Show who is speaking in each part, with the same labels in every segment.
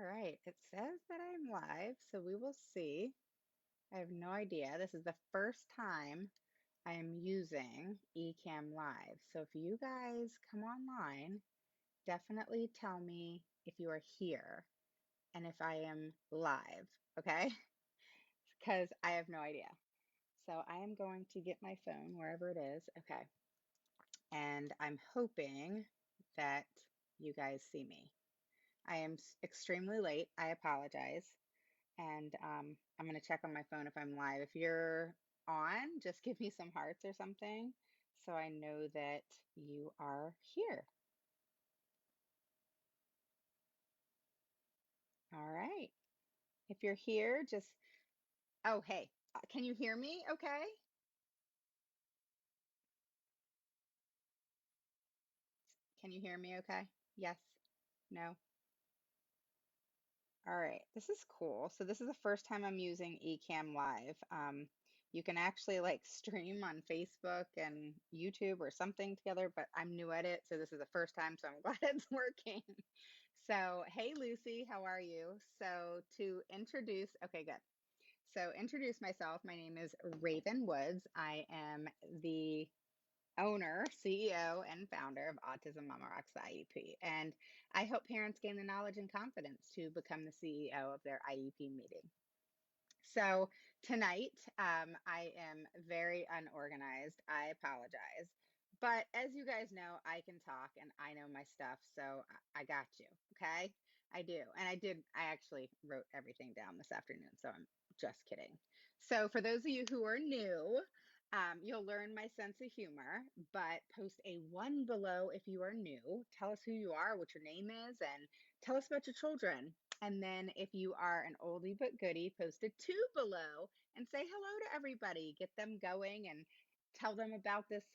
Speaker 1: right. It says that I'm live, so we will see. I have no idea. This is the first time I am using Ecamm Live. So if you guys come online, definitely tell me if you are here and if I am live, okay? Because I have no idea. So I am going to get my phone wherever it is. Okay. And I'm hoping that you guys see me. I am extremely late. I apologize. And I'm going to check on my phone if I'm live. If you're on, just give me some hearts or something so I know that you are here. All right. If you're here, just, oh, hey, can you hear me okay? Can you hear me okay? Yes? No? All right, this is cool. So this is the first time I'm using Ecamm Live. You can actually like stream on Facebook and YouTube or something together, but I'm new at it, so this is the first time, so I'm glad it's working. So, hey Lucy, how are you? So to introduce, okay, good. So introduce myself. My name is Raven Woods. I am the owner, CEO, and founder of Autism Mama Rocks the IEP. And I help parents gain the knowledge and confidence to become the CEO of their IEP meeting. So tonight, I am very unorganized. I apologize. But as you guys know, I can talk and I know my stuff. So I got you. Okay. I do. And I actually wrote everything down this afternoon. So I'm just kidding. So for those of you who are new, you'll learn my sense of humor, but post a one below if you are new. Tell us who you are, what your name is, and tell us about your children. And then if you are an oldie but goodie, post a two below and say hello to everybody. Get them going and tell them about this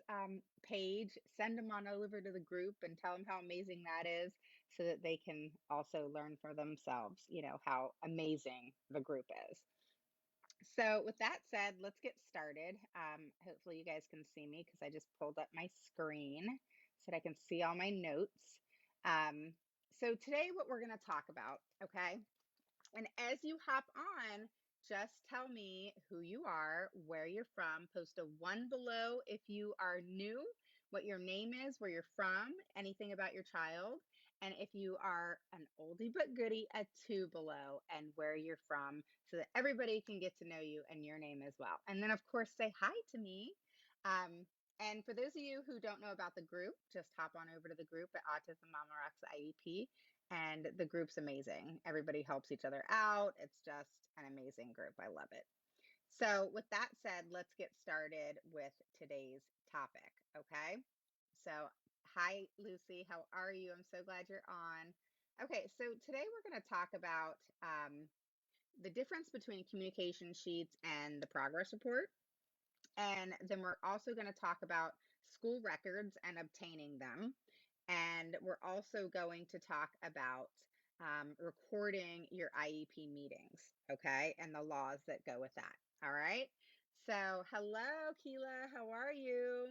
Speaker 1: page. Send them on over to the group and tell them how amazing that is so that they can also learn for themselves, how amazing the group is. So with that said, let's get started. Hopefully you guys can see me because I just pulled up my screen so that I can see all my notes. So today what we're going to talk about, okay? And as you hop on, just tell me who you are, where you're from. Post a one below if you are new, what your name is, where you're from, anything about your child. And if you are an oldie but goodie, a two below and where you're from so that everybody can get to know you and your name as well. And then, of course, say hi to me. And for those of you who don't know about the group, just hop on over to the group at Autism Mama Rocks IEP. And the group's amazing. Everybody helps each other out. It's just an amazing group. I love it. So with that said, let's get started with today's topic, okay? So hi, Lucy. How are you? I'm so glad you're on. Okay, so today we're going to talk about the difference between communication sheets and the progress report. And then we're also going to talk about school records and obtaining them. And we're also going to talk about recording your IEP meetings, okay, and the laws that go with that. All right. So, hello, Keela. How are you?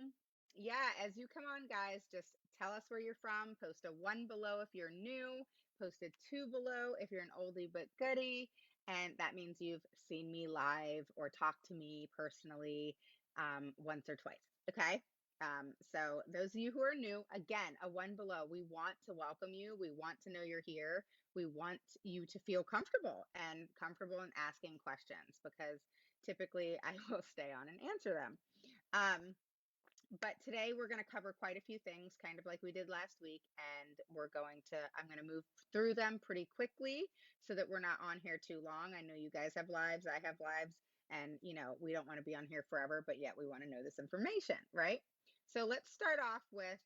Speaker 1: Yeah, as you come on, guys, just tell us where you're from. Post a one below if you're new. Post a two below if you're an oldie but goodie. And that means you've seen me live or talked to me personally once or twice. Okay. So those of you who are new, again, a one below, we want to welcome you. We want to know you're here. We want you to feel comfortable in asking questions because typically I will stay on and answer them. Um, but today we're going to cover quite a few things, kind of like we did last week, and I'm going to move through them pretty quickly so that we're not on here too long. I know you guys have lives, I have lives, and we don't want to be on here forever, but yet we want to know this information, right? So let's start off with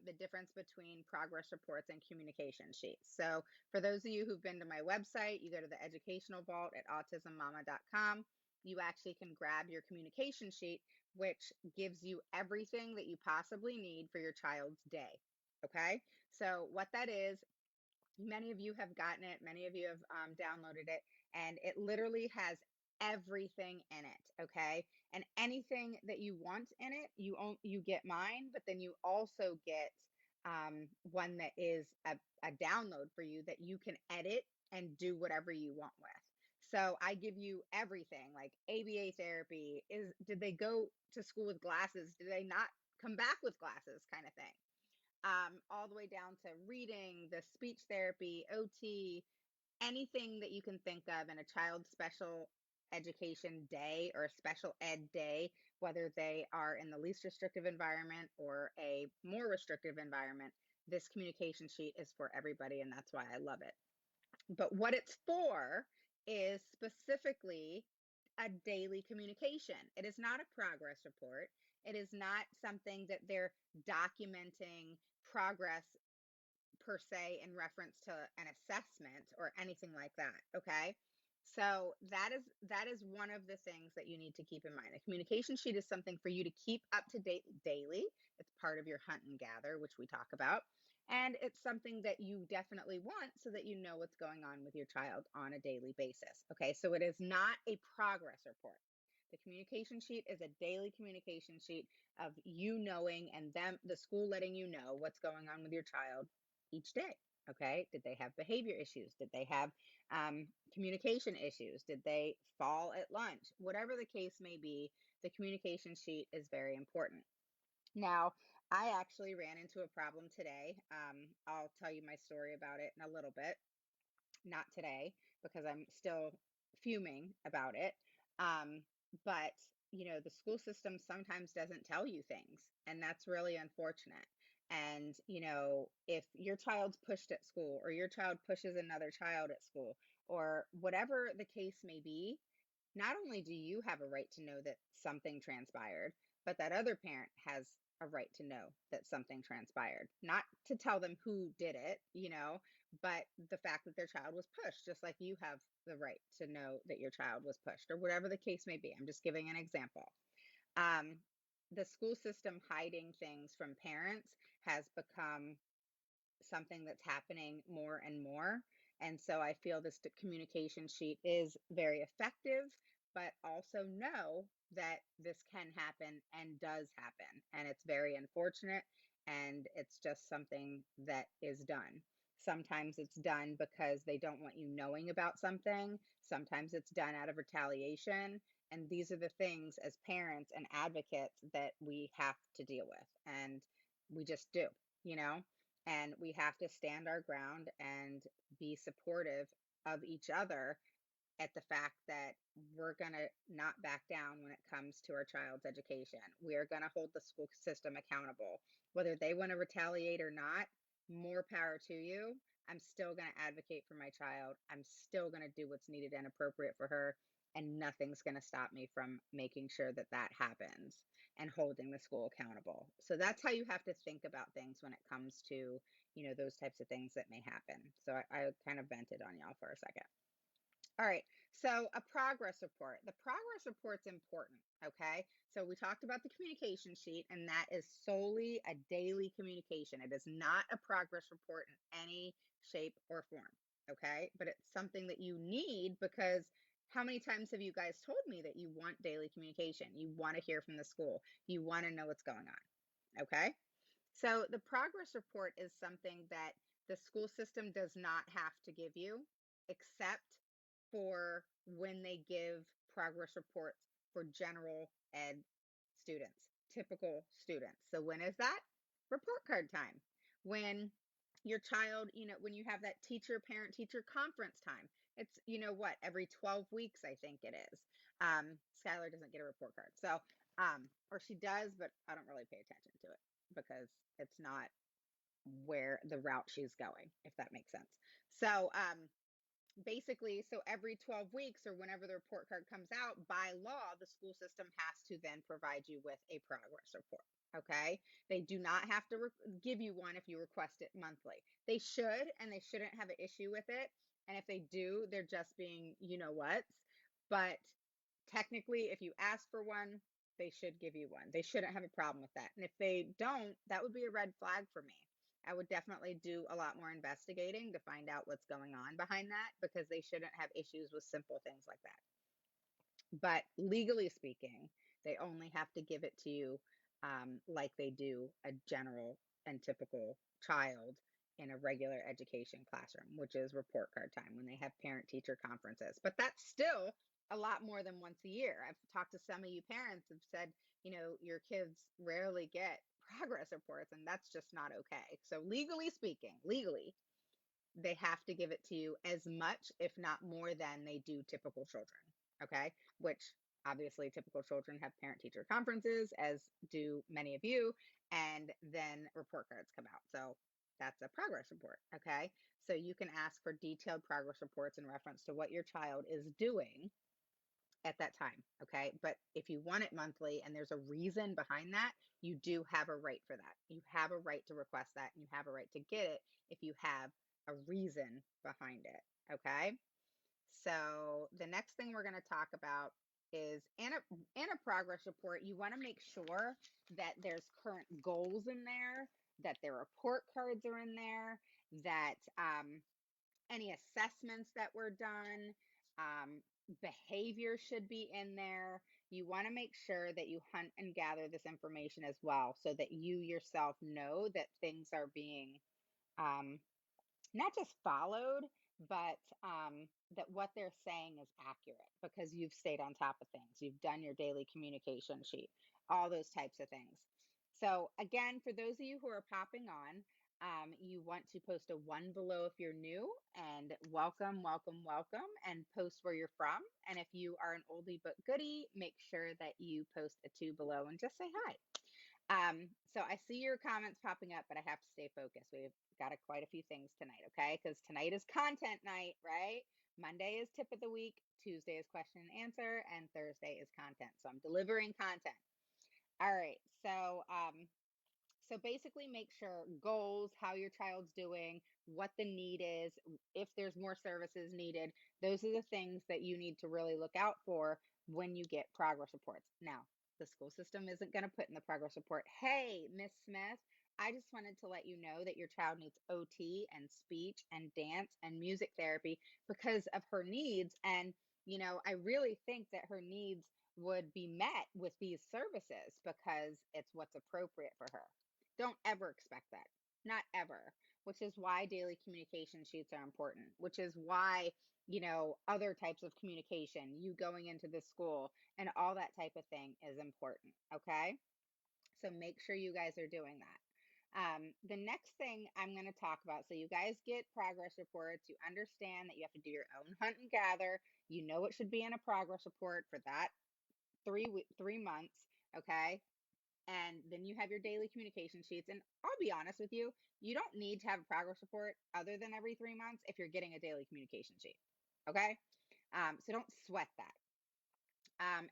Speaker 1: the difference between progress reports and communication sheets. So for those of you who've been to my website, you go to the educational vault at autismmama.com. You actually can grab your communication sheet, which gives you everything that you possibly need for your child's day. Okay. So what that is, many of you have gotten it, many of you have downloaded it, and it literally has everything in it. Okay. And anything that you want in it, you get mine, but then you also get one that is a download for you that you can edit and do whatever you want with. So I give you everything, like ABA therapy. Did they go to school with glasses? Did they not come back with glasses, kind of thing? All the way down to reading, the speech therapy, OT, anything that you can think of in a child's special education day or a special ed day, whether they are in the least restrictive environment or a more restrictive environment. This communication sheet is for everybody, and that's why I love it. But what it's for is specifically a daily communication. It is not a progress report. It is not something that they're documenting progress per se in reference to an assessment or anything like that. Okay. So that is one of the things that you need to keep in mind. A communication sheet is something for you to keep up to date daily. It's part of your hunt and gather, which we talk about. And it's something that you definitely want so that you know what's going on with your child on a daily basis. Okay. So it is not a progress report. The communication sheet is a daily communication sheet of you knowing and them, the school letting you know what's going on with your child each day. Okay. Did they have behavior issues? Did they have communication issues? Did they fall at lunch? Whatever the case may be, the communication sheet is very important. Now, I actually ran into a problem today. I'll tell you my story about it in a little bit, not today because I'm still fuming about it. Um, but the school system sometimes doesn't tell you things, and that's really unfortunate. And if your child's pushed at school, or your child pushes another child at school, or whatever the case may be, not only do you have a right to know that something transpired, but that other parent has a right to know that something transpired. Not to tell them who did it, but the fact that their child was pushed, just like you have the right to know that your child was pushed, or whatever the case may be. I'm just giving an example. Um, the school system hiding things from parents has become something that's happening more and more. And so I feel this communication sheet is very effective, but also know that this can happen and does happen. And it's very unfortunate. And it's just something that is done. Sometimes it's done because they don't want you knowing about something. Sometimes it's done out of retaliation. And these are the things as parents and advocates that we have to deal with. And we just do, you know? And we have to stand our ground and be supportive of each other at the fact that we're going to not back down when it comes to our child's education. We're going to hold the school system accountable. Whether they want to retaliate or not, more power to you. I'm still going to advocate for my child. I'm still going to do what's needed and appropriate for her. And nothing's going to stop me from making sure that that happens and holding the school accountable. So that's how you have to think about things when it comes to, those types of things that may happen. So I kind of vented on y'all for a second. All right. So a progress report. The progress report's important. Okay. So we talked about the communication sheet, and that is solely a daily communication. It is not a progress report in any shape or form. Okay. But it's something that you need because how many times have you guys told me that you want daily communication? You want to hear from the school. You want to know what's going on. Okay. So the progress report is something that the school system does not have to give you, except for when they give progress reports for general ed students, typical students. So when is that? Report card time. When your child, when you have that parent teacher conference time, it's, every 12 weeks, I think it is. Skylar doesn't get a report card. So, or she does, but I don't really pay attention to it because it's not where the route she's going, if that makes sense. So, basically, so every 12 weeks or whenever the report card comes out, by law, the school system has to then provide you with a progress report. Okay. They do not have to give you one if you request it monthly. They should, and they shouldn't have an issue with it. And if they do, they're just being, what's. But technically, if you ask for one, they should give you one. They shouldn't have a problem with that. And if they don't, that would be a red flag for me. I would definitely do a lot more investigating to find out what's going on behind that because they shouldn't have issues with simple things like that. But legally speaking, they only have to give it to you like they do a general and typical child in a regular education classroom, which is report card time when they have parent-teacher conferences. But that's still a lot more than once a year. I've talked to some of you parents who've said, your kids rarely get progress reports, and that's just not okay. So legally speaking, they have to give it to you as much, if not more than they do typical children. Okay. Which obviously typical children have parent teacher conferences, as do many of you, and then report cards come out. So that's a progress report. Okay. So you can ask for detailed progress reports in reference to what your child is doing at that time. Okay. But if you want it monthly and there's a reason behind that, you do have a right for that. You have a right to request that, and you have a right to get it if you have a reason behind it. Okay. So the next thing we're going to talk about is in a progress report, you want to make sure that there's current goals in there, that their report cards are in there, that any assessments that were done, um, behavior should be in there. You want to make sure that you hunt and gather this information as well, so that you yourself know that things are being um, not just followed, but that what they're saying is accurate, because you've stayed on top of things. You've done your daily communication sheet, all those types of things. So again, for those of you who are popping on, you want to post a 1 below if you're new, and welcome, welcome, welcome, and post where you're from. And if you are an oldie but goodie, make sure that you post a 2 below and just say hi. So I see your comments popping up, but I have to stay focused. We've got quite a few things tonight, okay? Because tonight is content night, right? Monday is tip of the week, Tuesday is question and answer, and Thursday is content. So I'm delivering content. All right. So basically make sure goals, how your child's doing, what the need is, if there's more services needed. Those are the things that you need to really look out for when you get progress reports. Now, the school system isn't going to put in the progress report, "Hey, Miss Smith, I just wanted to let you know that your child needs OT and speech and dance and music therapy because of her needs. And, I really think that her needs would be met with these services because it's what's appropriate for her." Don't ever expect that. Not ever. Which is why daily communication sheets are important, which is why, other types of communication, you going into the school and all that type of thing is important. Okay. So make sure you guys are doing that. The next thing I'm going to talk about, so you guys get progress reports, you understand that you have to do your own hunt and gather, you know what should be in a progress report for that 3 months, okay? And then you have your daily communication sheets. And I'll be honest with you, you don't need to have a progress report other than every 3 months if you're getting a daily communication sheet, okay? So don't sweat that.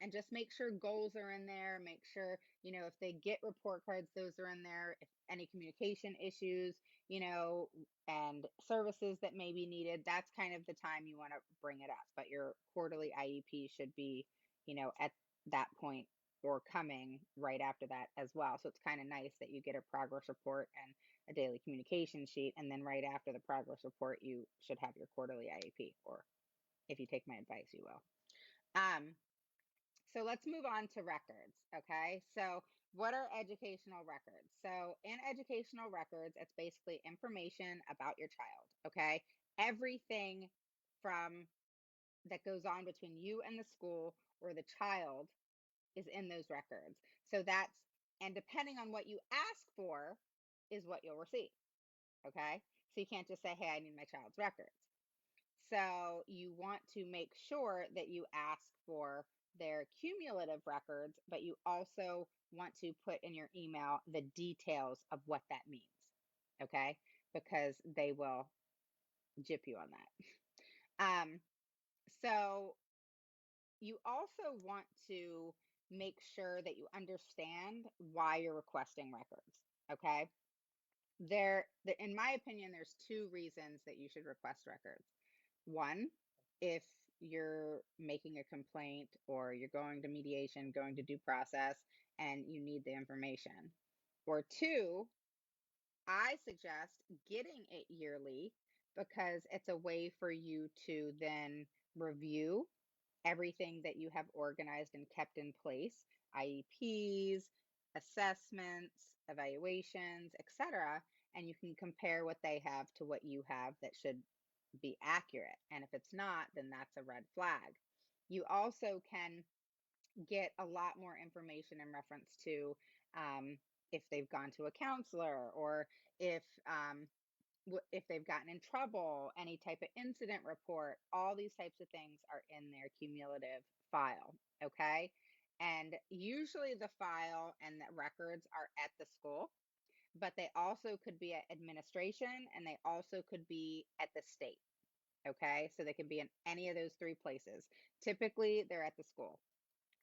Speaker 1: And just make sure goals are in there. Make sure, if they get report cards, those are in there. If any communication issues, and services that may be needed, that's kind of the time you want to bring it up. But your quarterly IEP should be, at that point or coming right after that as well. So it's kind of nice that you get a progress report and a daily communication sheet. And then right after the progress report, you should have your quarterly IEP, or if you take my advice, you will. Um, so let's move on to records, okay? So what are educational records? So in educational records, it's basically information about your child, okay? Everything from that goes on between you and the school or the child is in those records. So and depending on what you ask for is what you'll receive, okay? So you can't just say, "Hey, I need my child's records." So you want to make sure that you ask for their cumulative records, but you also want to put in your email the details of what that means, okay? Because they will gyp you on that. So you also want to make sure that you understand why you're requesting records, okay? In my opinion, there's two reasons that you should request records. One, if you're making a complaint or you're going to mediation, going to due process, and you need the information. Or two, I suggest getting it yearly because it's a way for you to then review everything that you have organized and kept in place, IEPs, assessments, evaluations, etc. And you can compare what they have to what you have that should be accurate. And if it's not, then that's a red flag. You also can get a lot more information in reference to if they've gone to a counselor, or if if they've gotten in trouble, any type of incident report. All these types of things are in their cumulative file. Okay. And usually the file and the records are at the school, but they also could be at administration, and they also could be at the state. Okay. So they could be in any of those three places. Typically, they're at the school.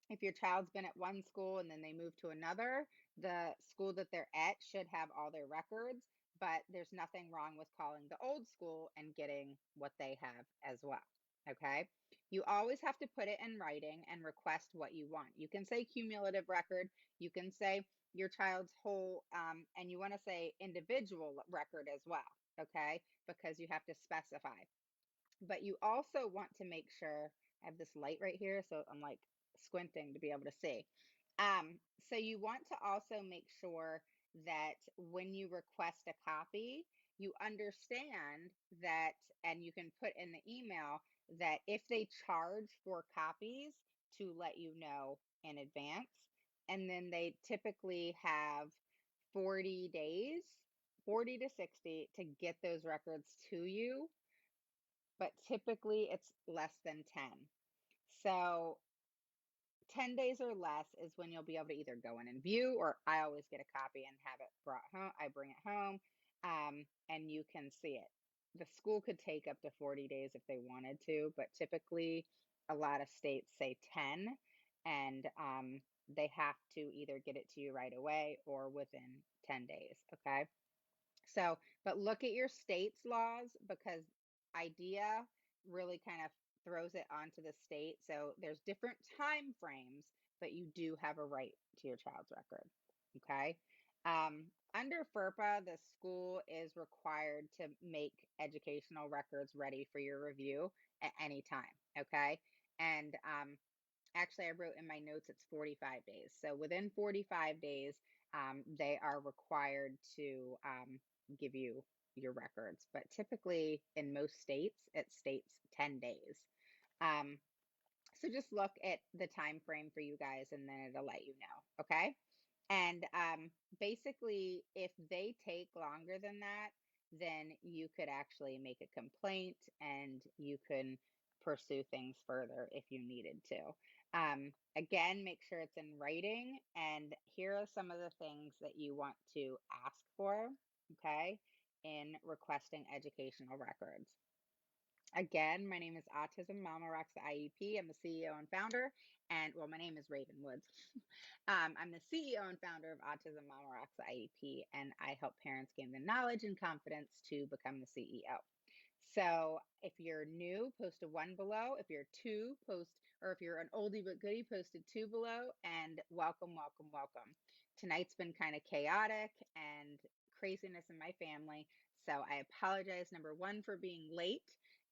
Speaker 1: If your child's been at one school and then they move to another, the school that they're at should have all their records, but there's nothing wrong with calling the old school and getting what they have as well. Okay. You always have to put it in writing and request what you want. You can say cumulative record, you can say your child's whole, and you want to say individual record as well. Okay. Because you have to specify. But you also want to make sure, I have this light right here, so I'm like squinting to be able to see. So you want to also make sure that when you request a copy, you understand that, and you can put in the email that if they charge for copies, to let you know in advance. And then they typically have 40 days, 40 to 60, to get those records to you, but typically it's less than 10. So 10 days or less is when you'll be able to either go in and view, or I always get a copy and have it brought home. I bring it home, and you can see it. The school could take up to 40 days if they wanted to, but typically a lot of states say 10, and they have to either get it to you right away or within 10 days. Okay. So, but look at your state's laws, because IDEA really kind of throws it onto the state. So there's different time frames, but you do have a right to your child's record. Okay. Under FERPA, the school is required to make educational records ready for your review at any time. Okay. And actually, I wrote in my notes it's 45 days. So within 45 days, they are required to give you your records. But typically, in most states, it states 10 days. Um, so just look at the time frame for you guys, and then it'll let you know. Okay. And basically, if they take longer than that, then you could actually make a complaint, and you can pursue things further if you needed to. Again, make sure it's in writing. And here are some of the things that you want to ask for, okay, in requesting educational records. Again, my name is Autism Mama Rocks the IEP. I'm the CEO and founder, and well, my name is Raven Woods. I'm the CEO and founder of Autism Mama Rocks the IEP, and I help parents gain the knowledge and confidence to become the CEO. So if you're new, post a one below. If you're two, post, or if you're an oldie but goodie, post a two below. And welcome, welcome, welcome. Tonight's been kind of chaotic and craziness in my family. So I apologize, number one, for being late,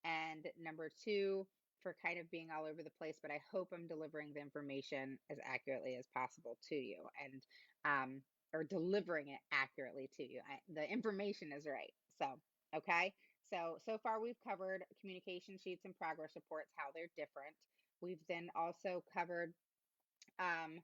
Speaker 1: and number two, for kind of being all over the place. But I hope I'm delivering the information as accurately as possible to you, and or delivering it accurately to you. The information is right. So, okay. So far we've covered communication sheets and progress reports, how they're different. We've then also covered um,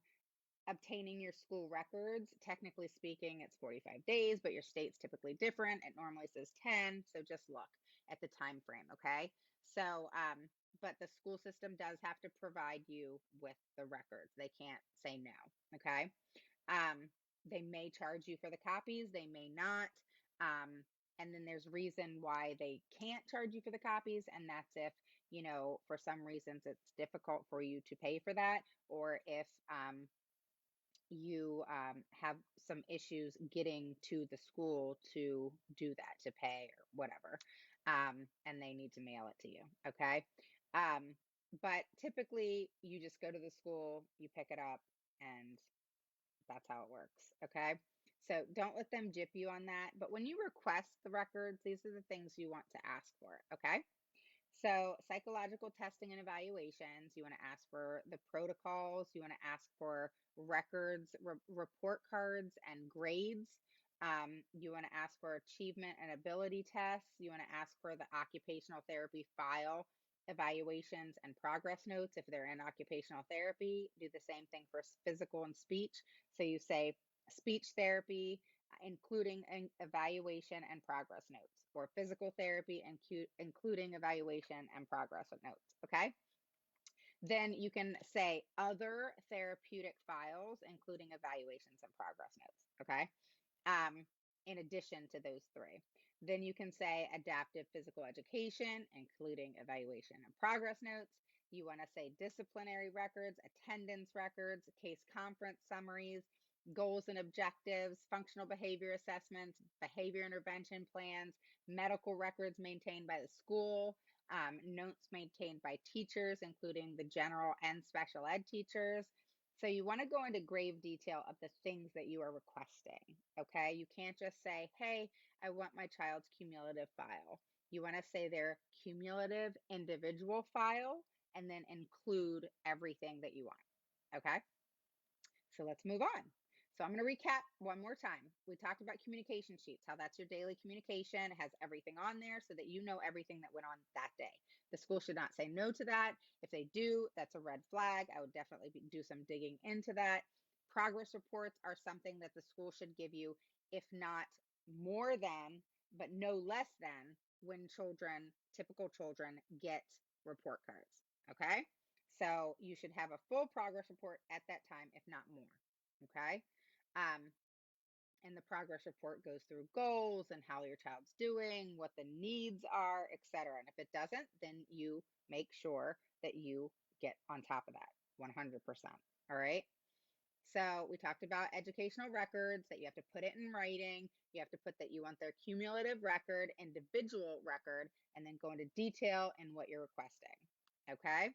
Speaker 1: obtaining your school records. Technically speaking, it's 45 days, but your state's typically different. It normally says 10, so just look at the time frame, okay? So, but the school system does have to provide you with the records. They can't say no, okay? They may charge you for the copies, they may not. And then there's reason why they can't charge you for the copies, and that's if, for some reasons it's difficult for you to pay for that, or if you have some issues getting to the school to do that, to pay or whatever, and they need to mail it to you. Okay. But typically you just go to the school, you pick it up, and that's how it works. Okay. So don't let them gyp you on that. But when you request the records, these are the things you want to ask for. Okay. So psychological testing and evaluations, you want to ask for the protocols, you want to ask for records, report cards, and grades. You want to ask for achievement and ability tests. You want to ask for the occupational therapy file, evaluations, and progress notes if they're in occupational therapy. Do the same thing for physical and speech. So you say speech therapy, including an evaluation and progress notes, or physical therapy, including evaluation and progress notes. Okay. Then you can say other therapeutic files, including evaluations and progress notes. Okay. In addition to those three. Then you can say adaptive physical education, including evaluation and progress notes. You want to say disciplinary records, attendance records, case conference summaries, goals and objectives, functional behavior assessments, behavior intervention plans, medical records maintained by the school, notes maintained by teachers, including the general and special ed teachers. So you want to go into grave detail of the things that you are requesting. Okay. You can't just say, hey, I want my child's cumulative file. You want to say their cumulative individual file and then include everything that you want. Okay. So let's move on. So I'm going to recap one more time. We talked about communication sheets, how that's your daily communication. It has everything on there so that you know everything that went on that day. The school should not say no to that. If they do, that's a red flag. I would definitely do some digging into that. Progress reports are something that the school should give you, if not more than, but no less than when children, typical children, get report cards. Okay. So you should have a full progress report at that time, if not more. Okay. Um, and the progress report goes through goals and how your child's doing, what the needs are, etc. And if it doesn't, then you make sure that you get on top of that 100%. All right. So we talked about educational records, that you have to put it in writing. You have to put that you want their cumulative record, individual record, and then go into detail in what you're requesting. Okay.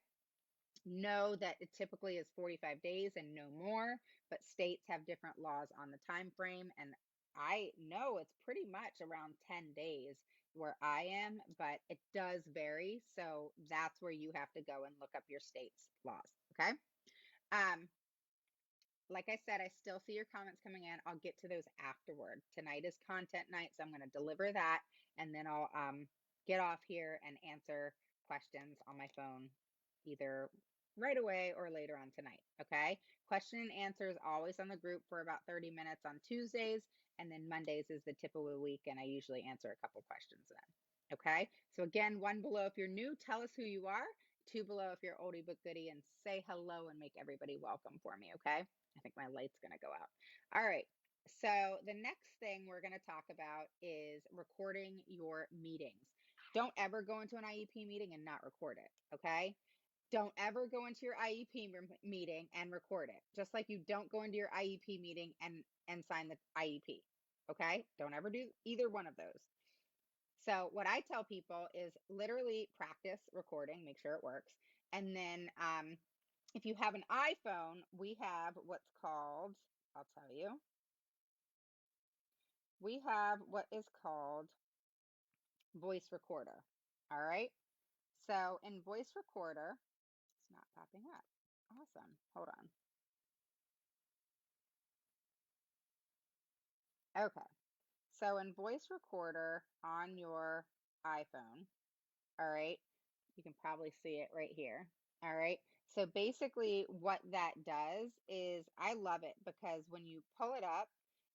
Speaker 1: Know that it typically is 45 days and no more, but states have different laws on the time frame, and I know it's pretty much around 10 days where I am, but it does vary. So that's where you have to go and look up your state's laws. Okay. Um, like I said, I still see your comments coming in. I'll get to those afterward. Tonight is content night, so I'm going to deliver that, and then I'll get off here and answer questions on my phone, either right away or later on tonight. Okay. Question and answers always on the group for about 30 minutes on Tuesdays, and then Mondays is the tip of the week, and I usually answer a couple questions then. Okay. So again, one below if you're new, tell us who you are. Two below if you're oldie but goodie, and say hello and make everybody welcome for me. Okay. I think my light's going to go out. All right. So the next thing we're going to talk about is recording your meetings. Don't ever go into an IEP meeting and not record it. Okay. Don't ever go into your IEP meeting and record it. Just like you don't go into your IEP meeting and sign the IEP. Okay. Don't ever do either one of those. So what I tell people is literally practice recording, make sure it works. And then if you have an iPhone, we have what's called, I'll tell you, we have what is called voice recorder. All right. So in voice recorder, it's not popping up. Awesome. Hold on. Okay. So in voice recorder on your iPhone, all right, you can probably see it right here. All right. So basically, what that does is I love it because when you pull it up,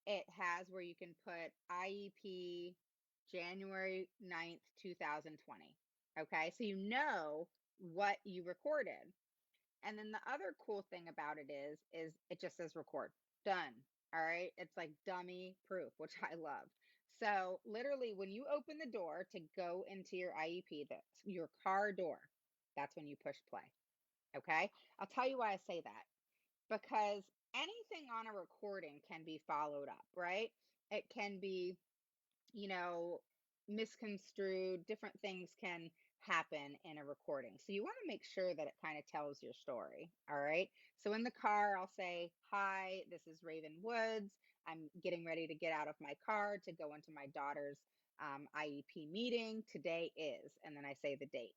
Speaker 1: it has where you can put IEP January 9th, 2020. Okay. So you know what you recorded. And then the other cool thing about it is it just says record. Done. All right. It's like dummy proof, which I love. So literally when you open the door to go into your IEP, your car door, that's when you push play. Okay. I'll tell you why I say that. Because anything on a recording can be followed up, right? It can be, you know, misconstrued, different things can happen in a recording. So you want to make sure that it kind of tells your story. All right. So in the car, I'll say, hi, this is Raven Woods. I'm getting ready to get out of my car to go into my daughter's IEP meeting. Today is, and then I say the date.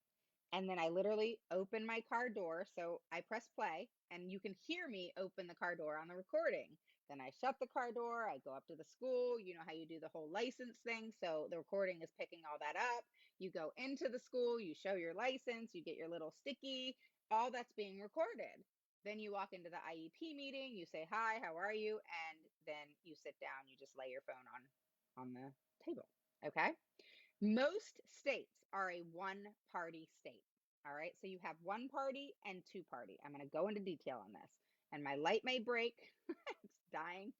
Speaker 1: And then I literally open my car door. So I press play and you can hear me open the car door on the recording. Then I shut the car door. I go up to the school. You know how you do the whole license thing. So the recording is picking all that up. You go into the school, you show your license, you get your little sticky, all that's being recorded. Then you walk into the IEP meeting, you say, hi, how are you? And then you sit down, you just lay your phone on the table. Okay. Most states are a one-party state. All right, so you have one party and two party. I'm going to go into detail on this. And my light may break, it's dying,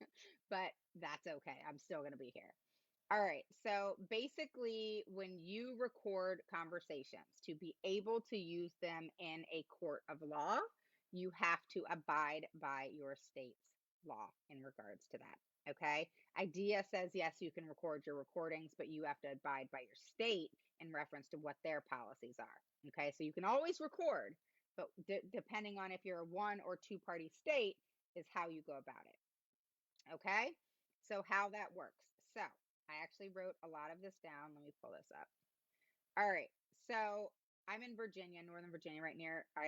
Speaker 1: but that's okay. I'm still going to be here. All right, so basically, when you record conversations to be able to use them in a court of law, you have to abide by your state's law in regards to that. Okay. IDEA says yes, you can record your recordings, but you have to abide by your state in reference to what their policies are. Okay. So you can always record, but depending on if you're a one or two party state, is how you go about it. Okay. So, how that works. So, I actually wrote a lot of this down. Let me pull this up. All right. So, I'm in Virginia, Northern Virginia, right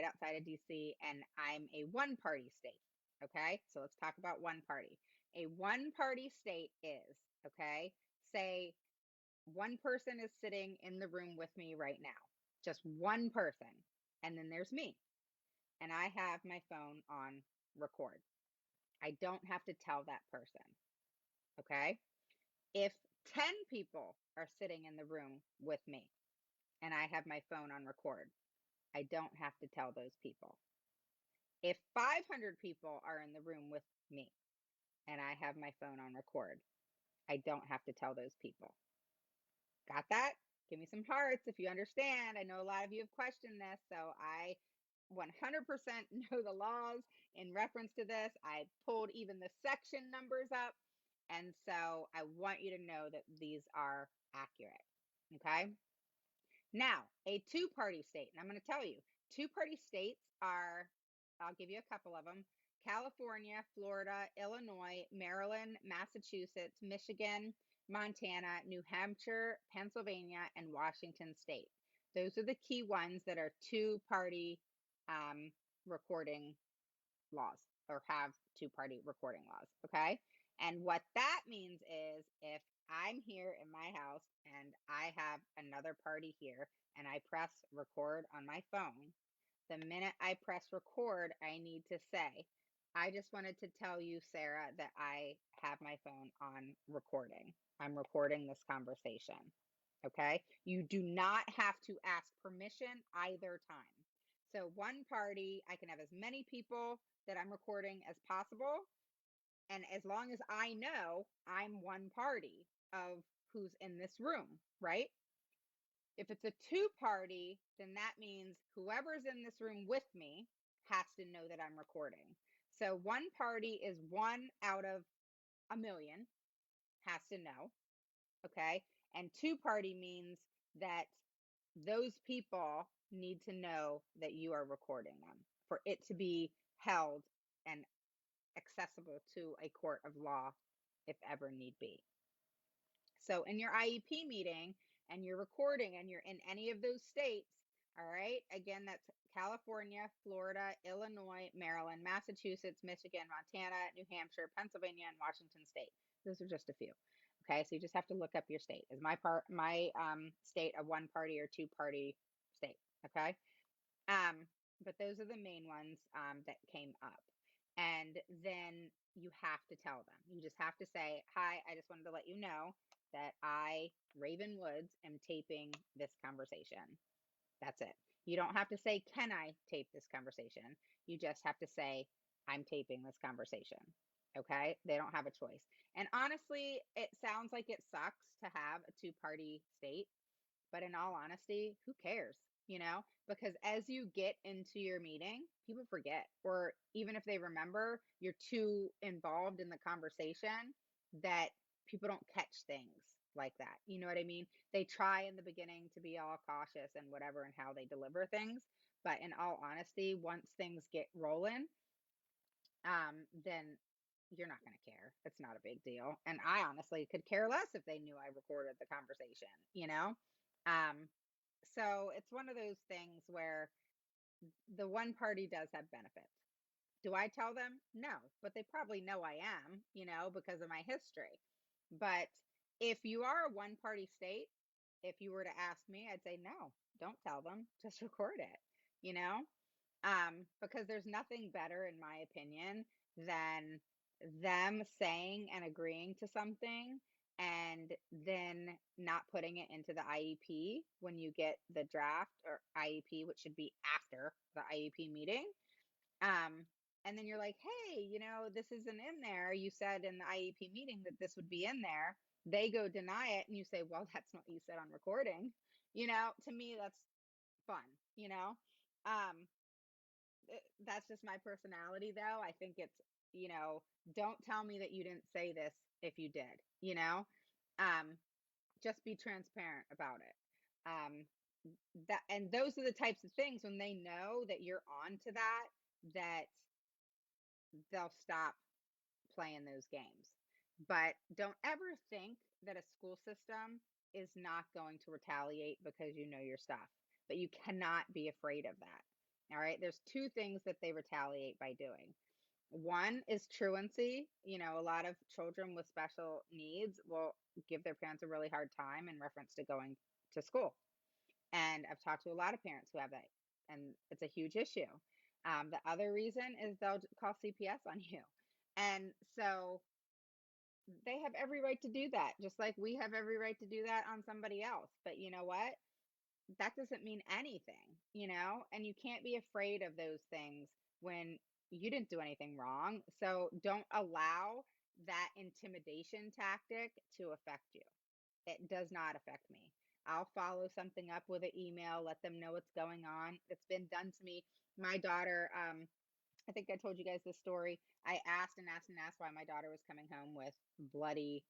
Speaker 1: outside of DC, and I'm a one party state. Okay. So, let's talk about one party. A one party state is, okay, say one person is sitting in the room with me right now, just one person. And then there's me, and I have my phone on record. I don't have to tell that person. Okay. If 10 people are sitting in the room with me and I have my phone on record, I don't have to tell those people. If 500 people are in the room with me and I have my phone on record, I don't have to tell those people. Got that? Give me some hearts if you understand. I know a lot of you have questioned this, so I 100% know the laws in reference to this. I pulled even the section numbers up. And so I want you to know that these are accurate. Okay. Now, a two party state, and I'm going to tell you, two party states are, I'll give you a couple of them: California, Florida, Illinois, Maryland, Massachusetts, Michigan, Montana, New Hampshire, Pennsylvania, and Washington State. Those are the key ones that are two party recording laws, or have two party recording laws. Okay. And what that means is, if I'm here in my house and I have another party here and I press record on my phone, the minute I press record, I need to say, I just wanted to tell you, Sarah, that I have my phone on recording. I'm recording this conversation. Okay. You do not have to ask permission either time. So, one party, I can have as many people that I'm recording as possible. And as long as I know I'm one party of who's in this room, right? If it's a two party, then that means whoever's in this room with me has to know that I'm recording. So one party is one out of a million, has to know. Okay. And two party means that those people need to know that you are recording them for it to be held and accessible to a court of law if ever need be. So in your IEP meeting and you're recording and you're in any of those states, all right, again, that's California, Florida, Illinois, Maryland, Massachusetts, Michigan, Montana, New Hampshire, Pennsylvania, and Washington State. Those are just a few. Okay, so you just have to look up your state. Is my state a one party or two party state? Okay. But those are the main ones that came up. And then you have to tell them. You just have to say, hi, I just wanted to let you know that I, Raven Woods, am taping this conversation. That's it. You don't have to say, can I tape this conversation? You just have to say, I'm taping this conversation. Okay. They don't have a choice. And honestly, it sounds like it sucks to have a two party state. But in all honesty, who cares? You know, because as you get into your meeting, people forget, or even if they remember, you're too involved in the conversation that people don't catch things like that. You know what I mean? They try in the beginning to be all cautious and whatever and how they deliver things. But in all honesty, once things get rolling, then you're not going to care. It's not a big deal. And I honestly could care less if they knew I recorded the conversation, you know? Um, So it's one of those things where the one party does have benefits. Do I tell them? No, but they probably know I am, because of my history. But if you are a one party state, if you were to ask me, I'd say no, don't tell them, just record it, you know? Because there's nothing better, in my opinion, than them saying and agreeing to something and then not putting it into the IEP when you get the draft or IEP, which should be after the IEP meeting. Um, and then you're like, hey, this isn't in there. You said in the IEP meeting that this would be in there. They go deny it, and you say, well, that's not what you said on recording. To me, that's fun, you know? Um, that's just my personality, though. I think it's, you know, don't tell me that you didn't say this if you did, Um, just be transparent about it. Um, and those are the types of things when they know that you're on to that they'll stop playing those games. But don't ever think that a school system is not going to retaliate because you know your stuff. But you cannot be afraid of that. All right. There's two things that they retaliate by doing. One is truancy. A lot of children with special needs will give their parents a really hard time in reference to going to school. And I've talked to a lot of parents who have that, and it's a huge issue. The other reason is they'll call CPS on you. And so they have every right to do that, just like we have every right to do that on somebody else. But you know what? That doesn't mean anything, and you can't be afraid of those things when you didn't do anything wrong. So don't allow that intimidation tactic to affect you. It does not affect me. I'll follow something up with an email, let them know what's going on. It's been done to me. My daughter, I think I told you guys this story. I asked and asked and asked why my daughter was coming home with bloody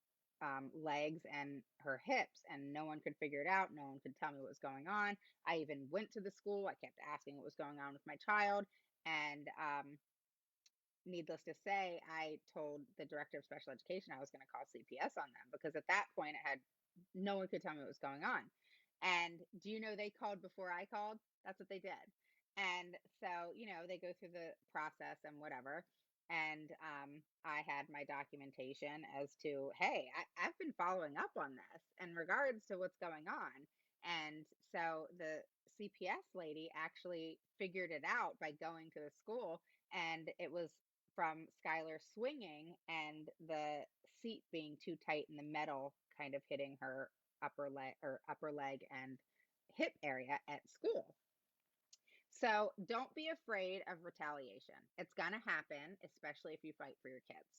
Speaker 1: legs and her hips, and no one could figure it out. No one could tell me what was going on. I even went to the school. I kept asking what was going on with my child. And needless to say, I told the director of special education I was going to call CPS on them because at that point, no one could tell me what was going on. And do you know they called before I called? That's what they did. And so, they go through the process and whatever. And I had my documentation as to, hey, I've been following up on this in regards to what's going on. And so the CPS lady actually figured it out by going to the school, and it was from Skylar swinging and the seat being too tight in the metal, kind of hitting her upper leg and hip area at school. So don't be afraid of retaliation. It's going to happen, especially if you fight for your kids.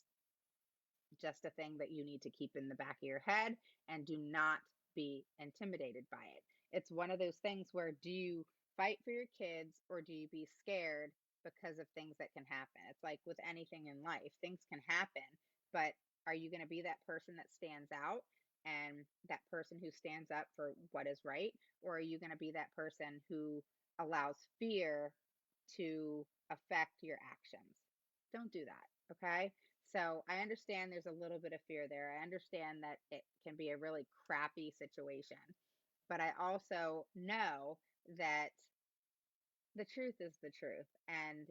Speaker 1: Just a thing that you need to keep in the back of your head, and do not be intimidated by it. It's one of those things where, do you fight for your kids or do you be scared because of things that can happen? It's like with anything in life, things can happen, but are you going to be that person that stands out and that person who stands up for what is right? Or are you going to be that person who allows fear to affect your actions? Don't do that. Okay. So I understand there's a little bit of fear there. I understand that it can be a really crappy situation, but I also know that the truth is the truth. And,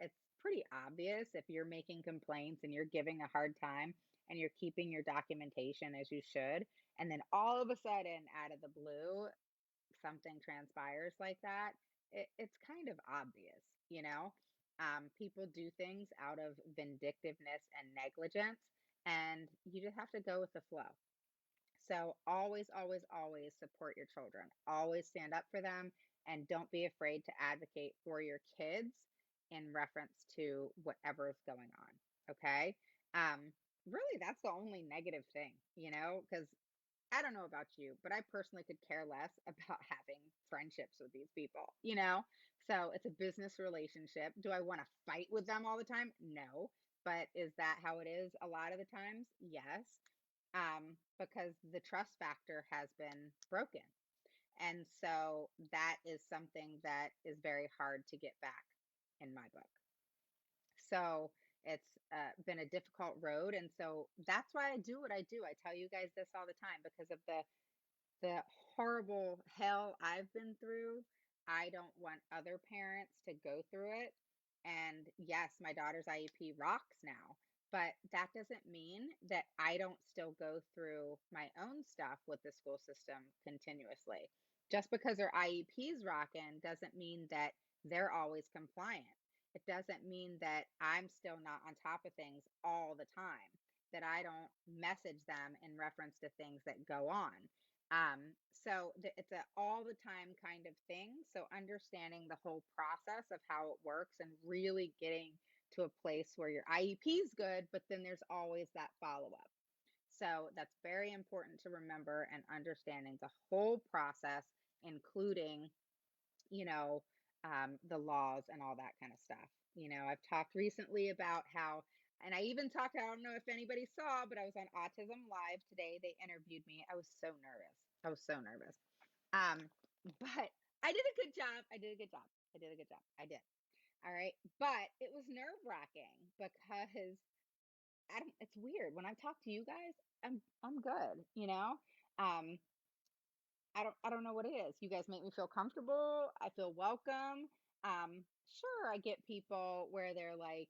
Speaker 1: it's pretty obvious if you're making complaints and you're giving a hard time and you're keeping your documentation as you should. And then all of a sudden, out of the blue, something transpires like that, it's kind of obvious, you know? People do things out of vindictiveness and negligence, and you just have to go with the flow. So always, always, always support your children. Always stand up for them, and don't be afraid to advocate for your kids in reference to whatever is going on. Okay. Really, that's the only negative thing, because I don't know about you, but I personally could care less about having friendships with these people, So it's a business relationship. Do I want to fight with them all the time? No. But is that how it is a lot of the times? Yes. Because the trust factor has been broken. And so that is something that is very hard to get back in my book. So it's been a difficult road. And so that's why I do what I do. I tell you guys this all the time because of the the horrible hell I've been through, I don't want other parents to go through it. And yes, my daughter's IEP rocks now, but that doesn't mean that I don't still go through my own stuff with the school system continuously. Just because their IEP's rocking doesn't mean that they're always compliant. It doesn't mean that I'm still not on top of things all the time, that I don't message them in reference to things that go on. It's a all the time kind of thing. So understanding the whole process of how it works and really getting to a place where your IEP is good, but then there's always that follow up. So that's very important to remember, and understanding the whole process, including, you know, the laws and all that kind of stuff. I've talked recently about how, and I even talked, I don't know if anybody saw, but I was on Autism Live today. They interviewed me. I was so nervous. I was so nervous. Um, but I did a good job. I did a good job. I did a good job. I did. All right. But it was nerve wracking because it's weird. When I talk to you guys, I'm good, Um, I don't know what it is. You guys make me feel comfortable. I feel welcome. Sure, I get people where they're like,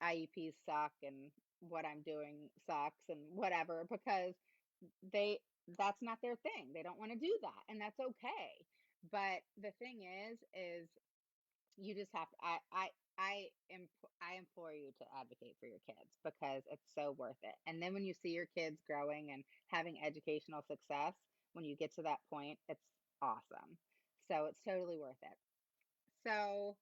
Speaker 1: IEPs suck and what I'm doing sucks and whatever, because they that's not their thing. They don't want to do that, and that's okay. But the thing is you just have to, I implore you to advocate for your kids, because it's so worth it. And then when you see your kids growing and having educational success, when you get to that point, it's awesome. So it's totally worth it. So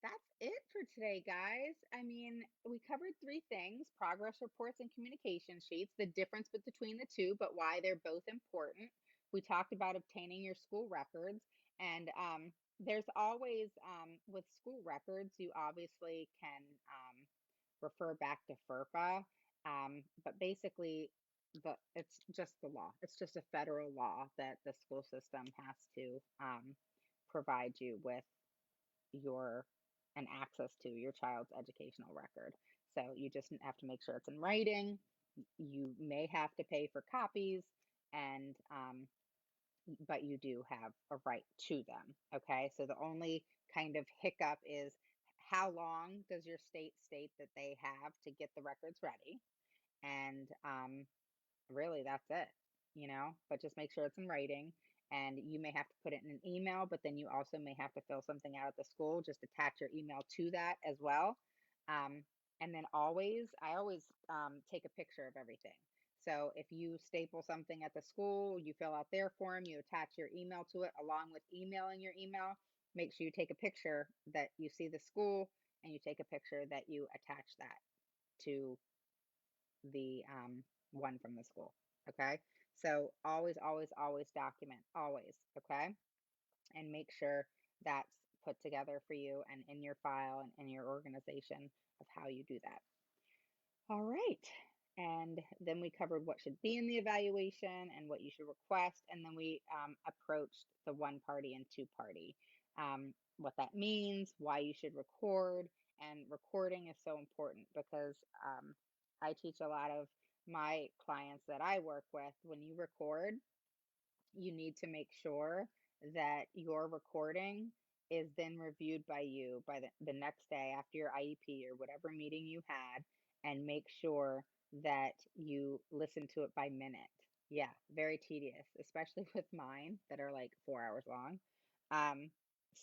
Speaker 1: that's it for today, guys. I mean, we covered three things: progress reports and communication sheets, the difference between the two, but why they're both important. We talked about obtaining your school records. And there's always, with school records, you obviously can refer back to FERPA. But basically, it's just the law. It's just a federal law that the school system has to provide you with your and access to your child's educational record. So you just have to make sure it's in writing. You may have to pay for copies, and but you do have a right to them. Okay, so the only kind of hiccup is, how long does your state that they have to get the records ready? And really, that's it, but just make sure it's in writing. And you may have to put it in an email, but then you also may have to fill something out at the school. Just attach your email to that as well. Um, and then I always take a picture of everything. So if you staple something at the school, you fill out their form, you attach your email to it along with emailing your email. Make sure you take a picture that you see the school, and you take a picture that you attach that to the one from the school. Okay. So always, always, always document, always. Okay. And make sure that's put together for you and in your file and in your organization of how you do that. All right. And then we covered what should be in the evaluation and what you should request. And then we approached the one party and two party, what that means, why you should record. And recording is so important because I teach a lot of my clients that I work with. When you record, you need to make sure that your recording is then reviewed by you by the next day after your IEP or whatever meeting you had, and make sure that you listen to it by minute. Yeah, very tedious, especially with mine that are like 4 hours long. Um,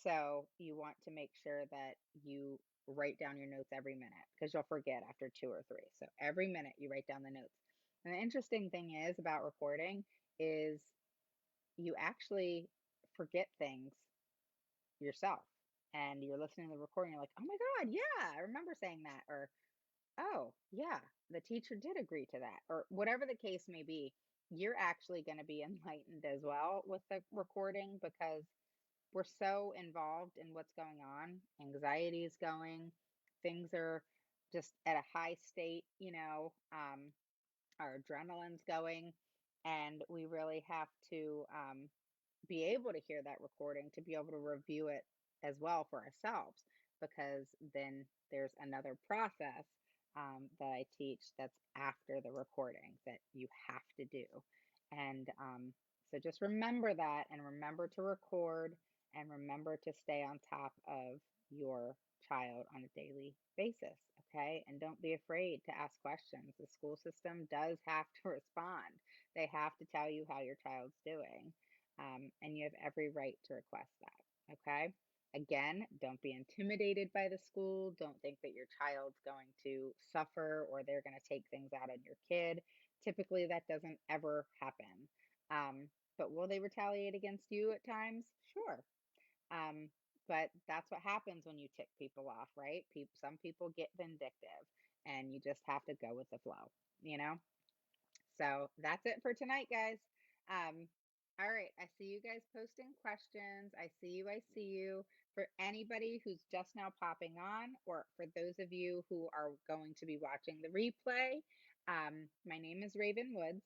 Speaker 1: so you want to make sure that you write down your notes every minute, because you'll forget after two or three. So every minute you write down the notes. And the interesting thing is about recording is you actually forget things yourself, and you're listening to the recording, you're like, oh my God, yeah, I remember saying that. Or, oh yeah, the teacher did agree to that, or whatever the case may be. You're actually going to be enlightened as well with the recording, because we're so involved in what's going on. Anxiety is going, things are just at a high state, our adrenaline's going, and we really have to be able to hear that recording to be able to review it as well for ourselves, because then there's another process that I teach that's after the recording that you have to do. And so just remember that, and remember to record, and remember to stay on top of your child on a daily basis, okay? And don't be afraid to ask questions. The school system does have to respond. They have to tell you how your child's doing, and you have every right to request that, okay? Again, don't be intimidated by the school. Don't think that your child's going to suffer or they're going to take things out on your kid. Typically, that doesn't ever happen. But will they retaliate against you at times? Sure. Um, but that's what happens when you tick people off, right? Some people get vindictive, and you just have to go with the flow, you know? So that's it for tonight, guys. All right, I see you guys posting questions. I see you. I see you. For anybody who's just now popping on, or for those of you who are going to be watching the replay, my name is Raven Woods.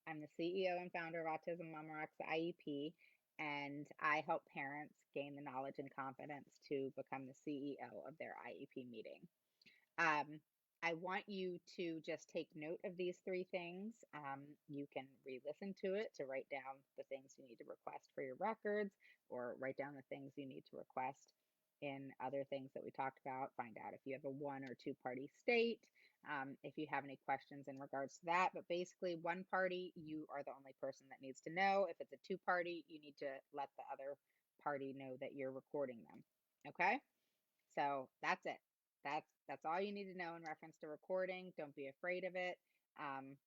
Speaker 1: I'm the CEO and founder of Autism Mama Rocks IEP, and I help parents gain the knowledge and confidence to become the CEO of their IEP meeting. Um, I want you to just take note of these three things. You can re-listen to it to write down the things you need to request for your records, or write down the things you need to request in other things that we talked about. Find out if you have a one or two party state, if you have any questions in regards to that. But basically, one party, you are the only person that needs to know. If it's a two party, you need to let the other party know that you're recording them. Okay? So that's it. That's all you need to know in reference to recording. Don't be afraid of it. Um,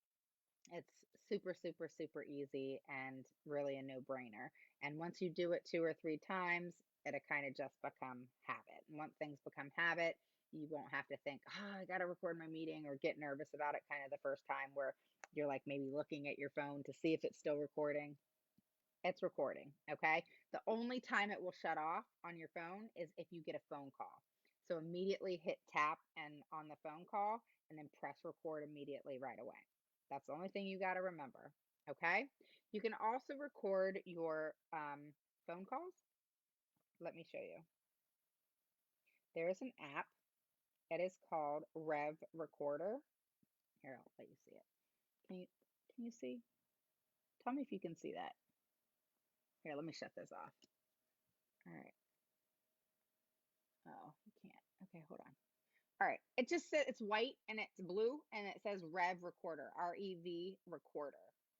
Speaker 1: it's super, super, super easy and really a no-brainer. And once you do it two or three times, it'll kind of just become habit. And once things become habit, you won't have to think, oh, I got to record my meeting, or get nervous about it kind of the first time, where you're like maybe looking at your phone to see if it's still recording. It's recording, okay? The only time it will shut off on your phone is if you get a phone call. So immediately hit tap and on the phone call, and then press record immediately right away. That's the only thing you got to remember, okay? You can also record your phone calls. Let me show you. There is an app. It is called Rev Recorder. Here, I'll let you see it. Can you see? Tell me if you can see that. Here, let me shut this off. All right. Oh, you can't. Okay, hold on. All right. It just says it's white and it's blue, and it says Rev Recorder, REV Recorder.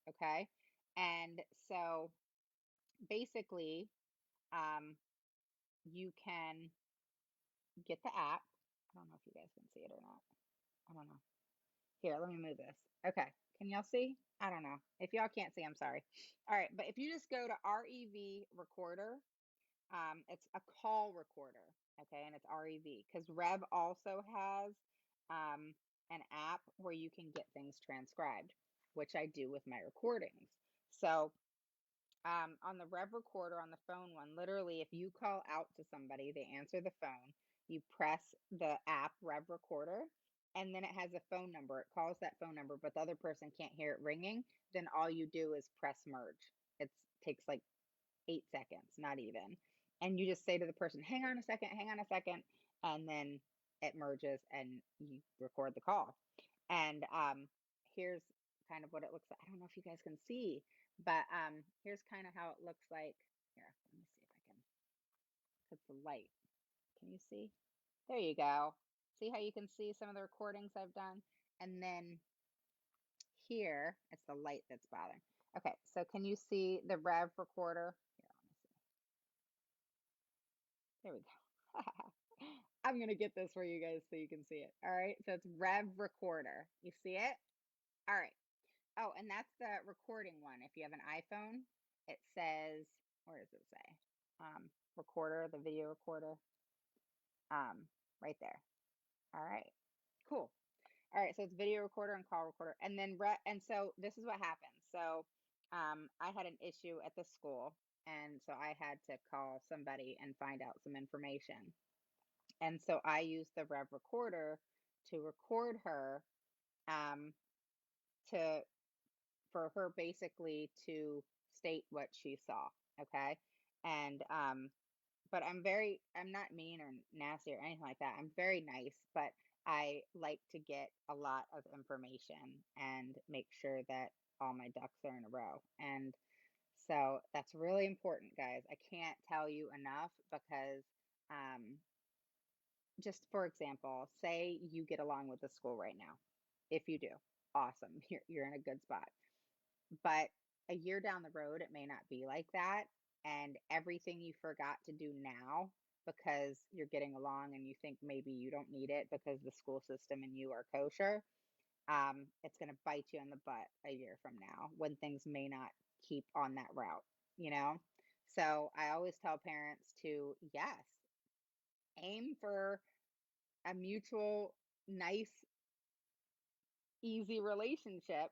Speaker 1: Okay. And so basically, um, you can get the app. I don't know if you guys can see it or not. I don't know. Here, let me move this. Okay. Can y'all see? I don't know. If y'all can't see, I'm sorry. All right. But if you just go to REV Recorder, it's a call recorder, okay, and it's REV, because Rev also has an app where you can get things transcribed, which I do with my recordings. So on the Rev recorder on the phone one, literally, if you call out to somebody, they answer the phone, you press the app Rev recorder, and then it has a phone number. It calls that phone number, but the other person can't hear it ringing. Then all you do is press merge. It takes like 8 seconds, not even. And you just say to the person, hang on a second. And then it merges and you record the call. And here's kind of what it looks like. I don't know if you guys can see, but here's kind of how it looks like. Here, let me see if I can put the light. Can you see? There you go. See how you can see some of the recordings I've done? And then here, it's the light that's bothering. Okay, so can you see the Rev recorder? Here, let me see. There we go. I'm going to get this for you guys so you can see it. All right. So it's Rev Recorder. You see it? All right. Oh, and that's the recording one. If you have an iPhone, it says, where does it say? Recorder, the video recorder. Right there. All right. Cool. All right. So it's video recorder and call recorder. And then, and so this is what happened. So I had an issue at the school. And so I had to call somebody and find out some information. And so I used the Rev recorder to record her, um, to for her basically to state what she saw. Okay. And but I'm not mean or nasty or anything like that. I'm very nice, but I like to get a lot of information and make sure that all my ducks are in a row. And so that's really important, guys. I can't tell you enough because um, just for example, say you get along with the school right now. If you do, awesome. You're in a good spot. But a year down the road, it may not be like that. And everything you forgot to do now because you're getting along and you think maybe you don't need it because the school system and you are kosher, it's going to bite you in the butt a year from now when things may not keep on that route, you know? So I always tell parents to, yes, aim for a mutual, nice, easy relationship.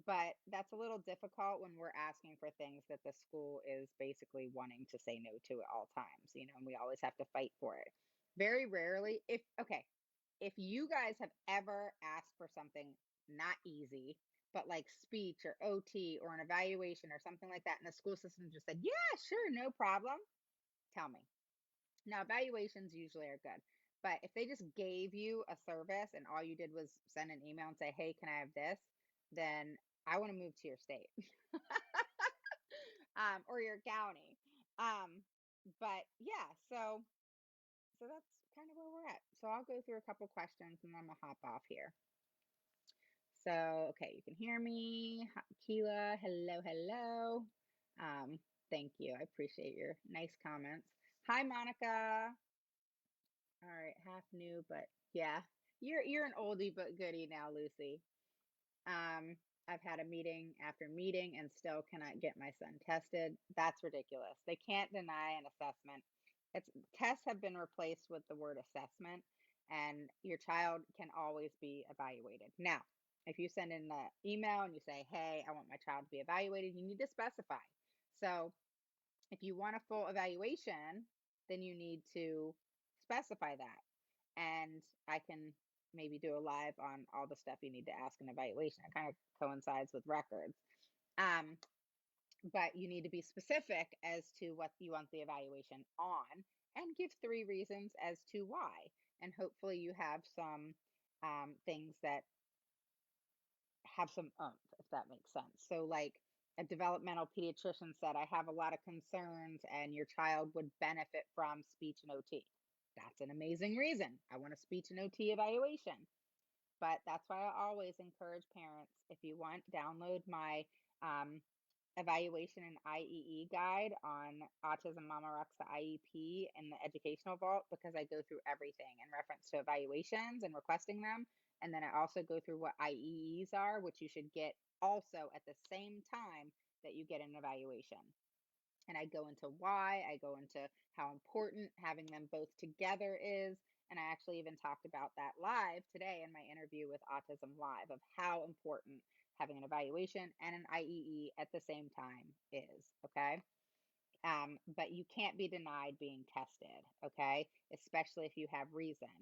Speaker 1: But that's a little difficult when we're asking for things that the school is basically wanting to say no to at all times, and we always have to fight for it. Very rarely, okay, if you guys have ever asked for something not easy, but like speech or OT or an evaluation or something like that, and the school system just said, yeah, sure, no problem, tell me. Now, evaluations usually are good, but if they just gave you a service and all you did was send an email and say, hey, can I have this? Then I want to move to your state or your county. But yeah, so that's kind of where we're at. So I'll go through a couple questions and then I'm gonna hop off here. So, okay, you can hear me. Keela, hello, hello. Um, thank you. I appreciate your nice comments. Hi, Monica. All right, half new, but yeah, you're an oldie but goodie now, Lucy. I've had a meeting after meeting and still cannot get my son tested. That's ridiculous. They can't deny an assessment. It's tests have been replaced with the word assessment, and your child can always be evaluated. Now, if you send in the email and you say, "Hey, I want my child to be evaluated," you need to specify. So, if you want a full evaluation, then you need to specify that. And I can maybe do a live on all the stuff you need to ask an evaluation. It kind of coincides with records. Um, but you need to be specific as to what you want the evaluation on and give 3 reasons as to why. And hopefully you have some things that have some oomph, if that makes sense. So, like a developmental pediatrician said, I have a lot of concerns, and your child would benefit from speech and OT. That's an amazing reason. I want a speech and OT evaluation. But that's why I always encourage parents, if you want, download my um, evaluation and IEE guide on Autism Mama Rocks the IEP in the Educational Vault, because I go through everything in reference to evaluations and requesting them. And then I also go through what IEEs are, which you should get also at the same time that you get an evaluation. And I go into why, I go into how important having them both together is. And I actually even talked about that live today in my interview with Autism Live, of how important having an evaluation and an IEE at the same time is. Okay. But you can't be denied being tested. Okay. Especially if you have reason.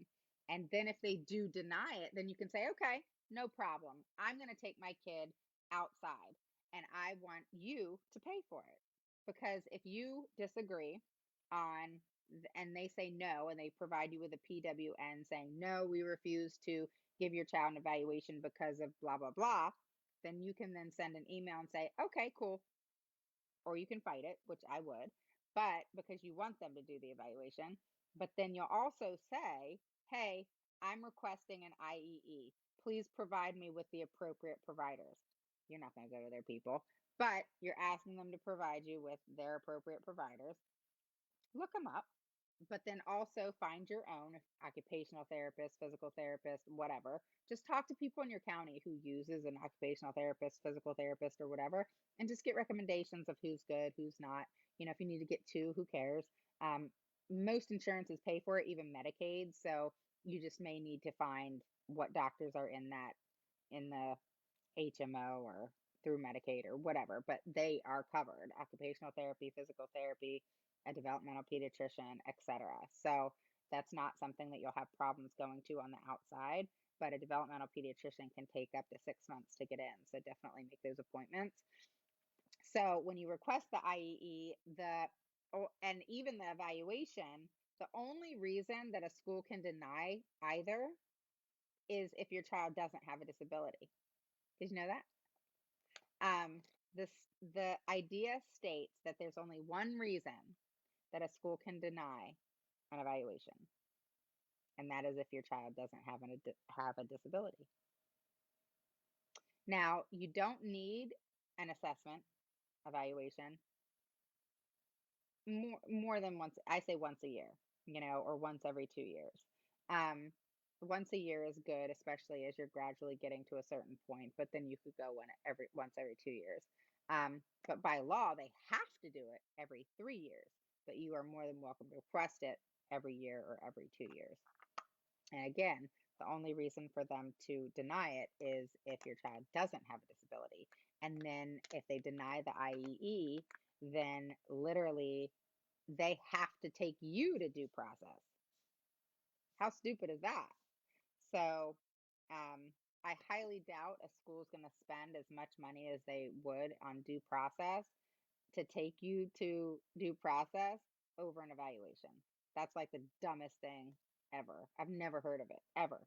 Speaker 1: And then if they do deny it, then you can say, okay, no problem. I'm going to take my kid outside and I want you to pay for it. Because if you disagree on, and they say no, and they provide you with a PWN saying, no, we refuse to give your child an evaluation because of blah, blah, blah, then you can then send an email and say, okay, cool. Or you can fight it, which I would, but because you want them to do the evaluation. But then you'll also say, hey, I'm requesting an IEE. Please provide me with the appropriate providers. You're not going to go to their people, but you're asking them to provide you with their appropriate providers. Look them up, but then also find your own occupational therapist, physical therapist, whatever. Just talk to people in your county who uses an occupational therapist, physical therapist, or whatever, and just get recommendations of who's good, who's not. If you need to get two, who cares? Most insurances pay for it, even Medicaid. So you just may need to find what doctors are in the HMO or through Medicaid or whatever, but they are covered. Occupational therapy, physical therapy, a developmental pediatrician, etc. So that's not something that you'll have problems going to on the outside, but a developmental pediatrician can take up to 6 months to get in. So definitely make those appointments. So when you request the IEE, and even the evaluation, the only reason that a school can deny either is if your child doesn't have a disability. Did you know that? Um, this the idea states that there's only one reason that a school can deny an evaluation, and that is if your child doesn't have a disability. Now, you don't need an assessment evaluation more than once. I say once a year, or once every 2 years. Um, Once a year is good, especially as you're gradually getting to a certain point. But then you could go once every 2 years. But by law, they have to do it every 3 years. But you are more than welcome to request it every year or every 2 years. And again, the only reason for them to deny it is if your child doesn't have a disability. And then if they deny the IEE, then literally they have to take you to due process. How stupid is that? So, I highly doubt a school's going to spend as much money as they would on due process to take you to due process over an evaluation. That's like the dumbest thing ever. I've never heard of it, ever.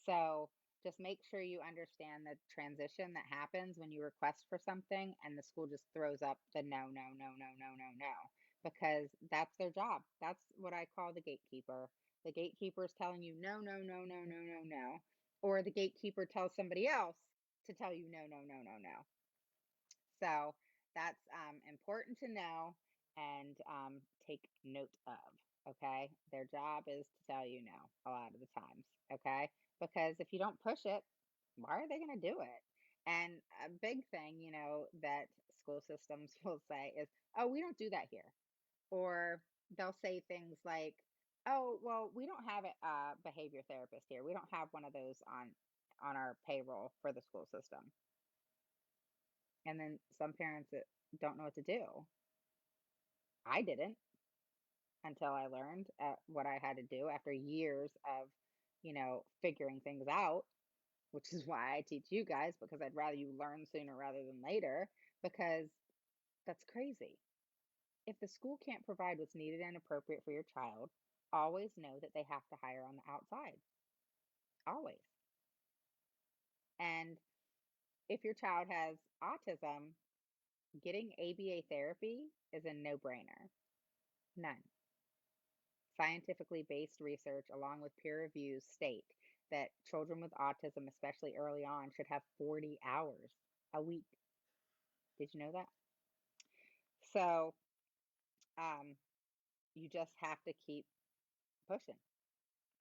Speaker 1: So just make sure you understand the transition that happens when you request for something and the school just throws up the no, no, no, no, no, no, no, because that's their job. That's what I call the gatekeeper. The gatekeeper is telling you no, no, no, no, no, no, no. Or the gatekeeper tells somebody else to tell you no, no, no, no, no. So that's important to know and take note of. Okay. Their job is to tell you no a lot of the times. Okay. Because if you don't push it, why are they going to do it? And a big thing, that school systems will say is, oh, we don't do that here. Or they'll say things like, oh, well, we don't have a behavior therapist here. We don't have one of those on our payroll for the school system. And then some parents that don't know what to do. I didn't until I learned what I had to do after years of, figuring things out, which is why I teach you guys because I'd rather you learn sooner rather than later because that's crazy. If the school can't provide what's needed and appropriate for your child, always know that they have to hire on the outside. Always. And if your child has autism, getting ABA therapy is a no-brainer. None. Scientifically based research, along with peer reviews, state that children with autism, especially early on, should have 40 hours a week. Did you know that? So um, you just have to keep pushing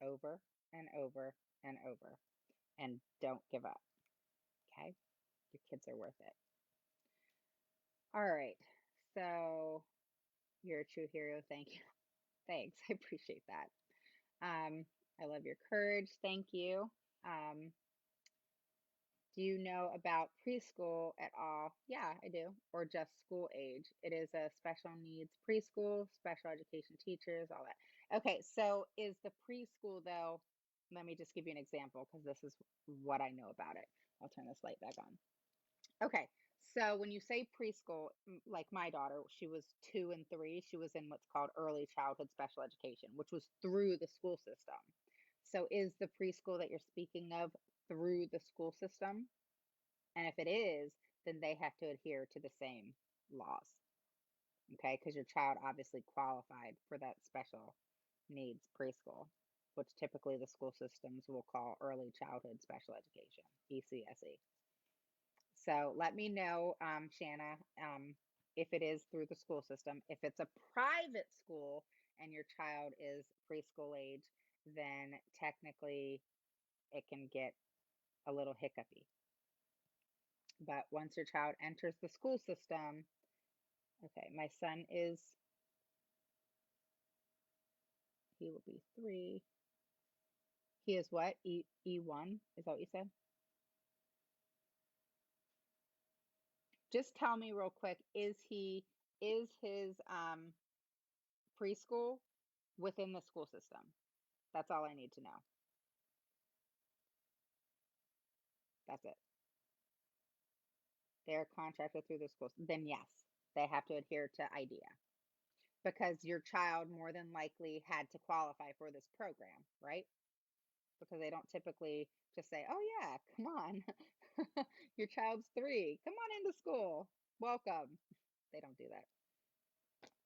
Speaker 1: over and over and over and don't give up. Okay? Your kids are worth it. All right. So you're a true hero. Thank you. Thanks. I appreciate that. I love your courage. Thank you. Um, Do you know about preschool at all? Yeah, I do. Or just school age. It is a special needs preschool, special education teachers, all that. Okay, so is the preschool though? Let me just give you an example because this is what I know about it. I'll turn this light back on. Okay, so when you say preschool, like my daughter, she was 2 and 3. She was in what's called early childhood special education, which was through the school system. So is the preschool that you're speaking of through the school system? And if it is, then they have to adhere to the same laws, okay? Because your child obviously qualified for that special needs preschool, which typically the school systems will call early childhood special education, ECSE. So let me know, Shanna, if it is through the school system. If it's a private school and your child is preschool age, then technically it can get a little hiccupy. But once your child enters the school system, okay, my son is, he will be 3. He is what? E1? Is that what you said? Just tell me real quick, is his preschool within the school system? That's all I need to know. That's it. They're contracted through the schools. Then yes, they have to adhere to IDEA because your child more than likely had to qualify for this program, right? because they don't typically just say, "Oh yeah, come on, your child's 3, come on into school, welcome." They don't do that.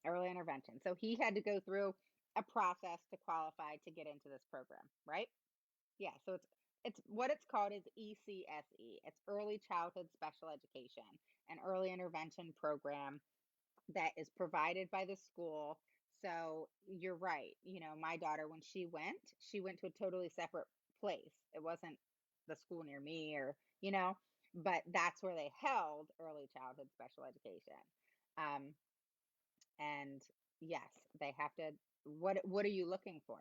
Speaker 1: Early intervention. So he had to go through a process to qualify to get into this program, right? Yeah, so it's what it's called is ECSE. It's Early Childhood Special Education, an early intervention program that is provided by the school. So you're right. My daughter, when she went to a totally separate place. It wasn't the school near me but that's where they held early childhood special education. Um, and yes, they have to. What are you looking for?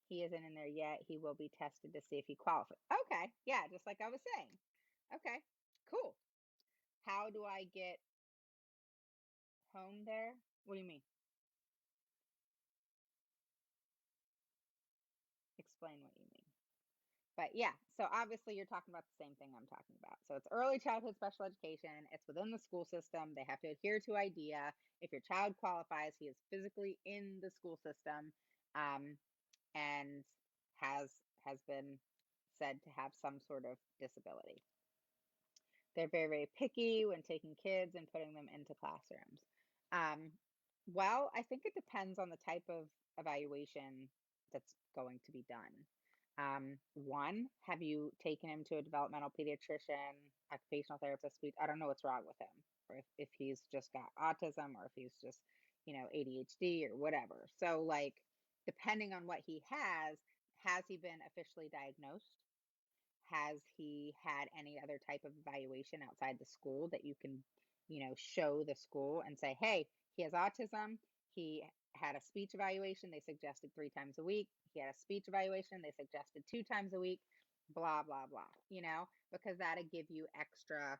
Speaker 1: He isn't in there yet. He will be tested to see if he qualifies. Okay. Yeah, just like I was saying. Okay. Cool. How do I get home there? What do you mean? Explain what you mean. But yeah, so obviously you're talking about the same thing I'm talking about. So it's early childhood special education. It's within the school system. They have to adhere to IDEA. If your child qualifies, he is physically in the school system, um, and has been said to have some sort of disability. They're very, very picky when taking kids and putting them into classrooms. Um, well, I think it depends on the type of evaluation that's going to be done. One, have you taken him to a developmental pediatrician, occupational therapist, speech? I don't know what's wrong with him, or if he's just got autism, or if he's just, ADHD or whatever. So, like, depending on what he has he been officially diagnosed? Has he had any other type of evaluation outside the school that you can, show the school and say, hey, he has autism. He had a speech evaluation. They suggested 3 times a week. He had a speech evaluation. They suggested 2 times a week, blah, blah, blah, because that'll give you extra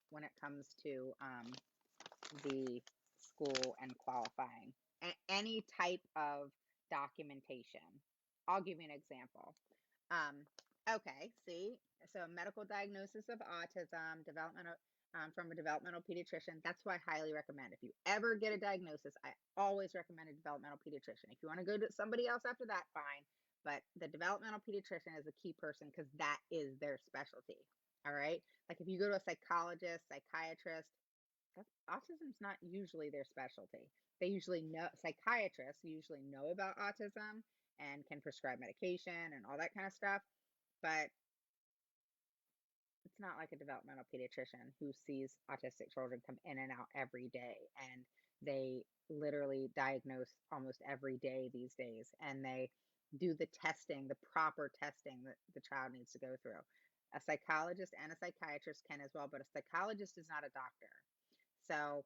Speaker 1: when it comes to the school and qualifying. Any type of documentation. I'll give you an example. Okay, see, so medical diagnosis of autism, developmental from a developmental pediatrician. That's why I highly recommend. If you ever get a diagnosis, I always recommend a developmental pediatrician. If you want to go to somebody else after that, fine. But the developmental pediatrician is a key person because that is their specialty. All right. Like if you go to a psychologist, psychiatrist, autism's not usually their specialty. They usually know, psychiatrists usually know about autism and can prescribe medication and all that kind of stuff. But it's not like a developmental pediatrician who sees autistic children come in and out every day, and they literally diagnose almost every day these days, and they do the testing, the proper testing that the child needs to go through. A psychologist and a psychiatrist can as well, but a psychologist is not a doctor. So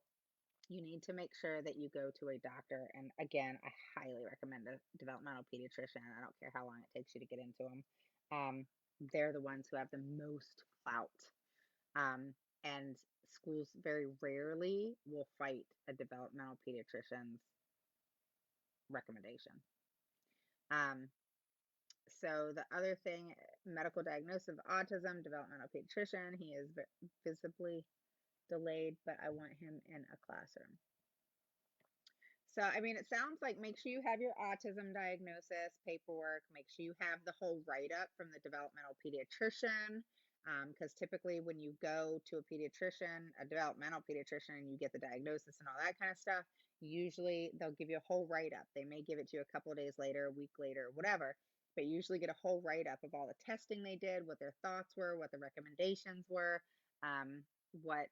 Speaker 1: you need to make sure that you go to a doctor. And again, I highly recommend a developmental pediatrician. I don't care how long it takes you to get into them. They're the ones who have the most clout. And schools very rarely will fight a developmental pediatrician's recommendation. Um, so the other thing, medical diagnosis of autism, developmental pediatrician, he is visibly delayed, but I want him in a classroom. So, I mean, it sounds like make sure you have your autism diagnosis paperwork, make sure you have the whole write-up from the developmental pediatrician, because typically when you go to a pediatrician, a developmental pediatrician, and you get the diagnosis and all that kind of stuff, usually they'll give you a whole write-up. They may give it to you a couple of days later, a week later, whatever, but you usually get a whole write-up of all the testing they did, what their thoughts were, what the recommendations were, what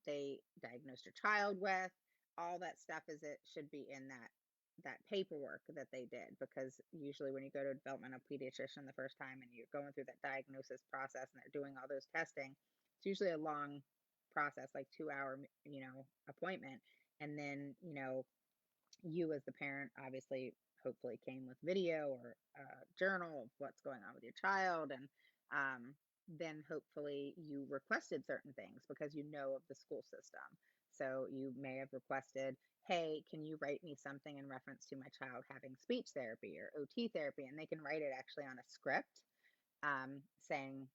Speaker 1: they diagnosed your child with. All that stuff it should be in that paperwork that they did, because usually when you go to a developmental pediatrician the first time and you're going through that diagnosis process and they're doing all those testing, it's usually a long process, like 2 hour appointment. And then you as the parent obviously hopefully came with video or a journal of what's going on with your child, and then hopefully you requested certain things because you know of the school system. So you may have requested, hey, can you write me something in reference to my child having speech therapy or OT therapy? And they can write it actually on a script, saying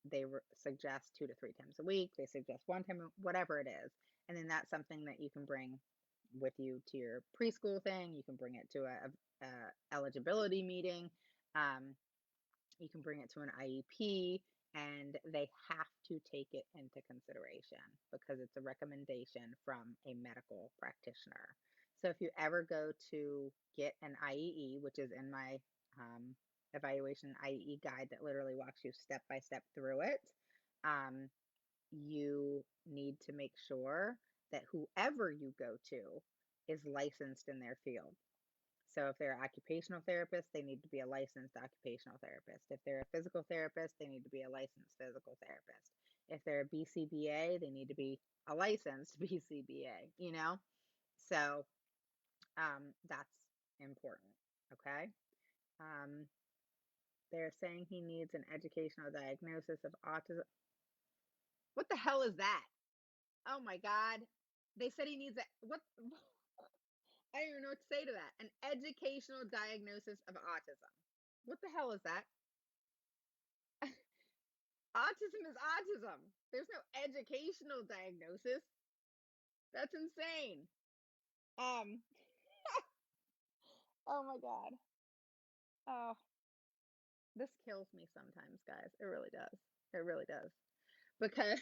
Speaker 1: they suggest 2 to 3 times a week, they suggest 1 time, whatever it is. And then that's something that you can bring with you to your preschool thing. You can bring it to a eligibility meeting. Um, you can bring it to an IEP, and they have to take it into consideration because it's a recommendation from a medical practitioner. So if you ever go to get an IEE, which is in my evaluation IEE guide that literally walks you step by step through it, um, you need to make sure that whoever you go to is licensed in their field. So if they're an occupational therapist, they need to be a licensed occupational therapist. If they're a physical therapist, they need to be a licensed physical therapist. If they're a BCBA, they need to be a licensed BCBA, you know? So that's important, okay? Um, they're saying he needs an educational diagnosis of autism. What the hell is that? Oh my God. They said he needs a, what? I don't even know what to say to that. An educational diagnosis of autism. What the hell is that? Autism is autism. There's no educational diagnosis. That's insane. Um, oh my God. Oh, this kills me sometimes, guys. It really does. It really does. Because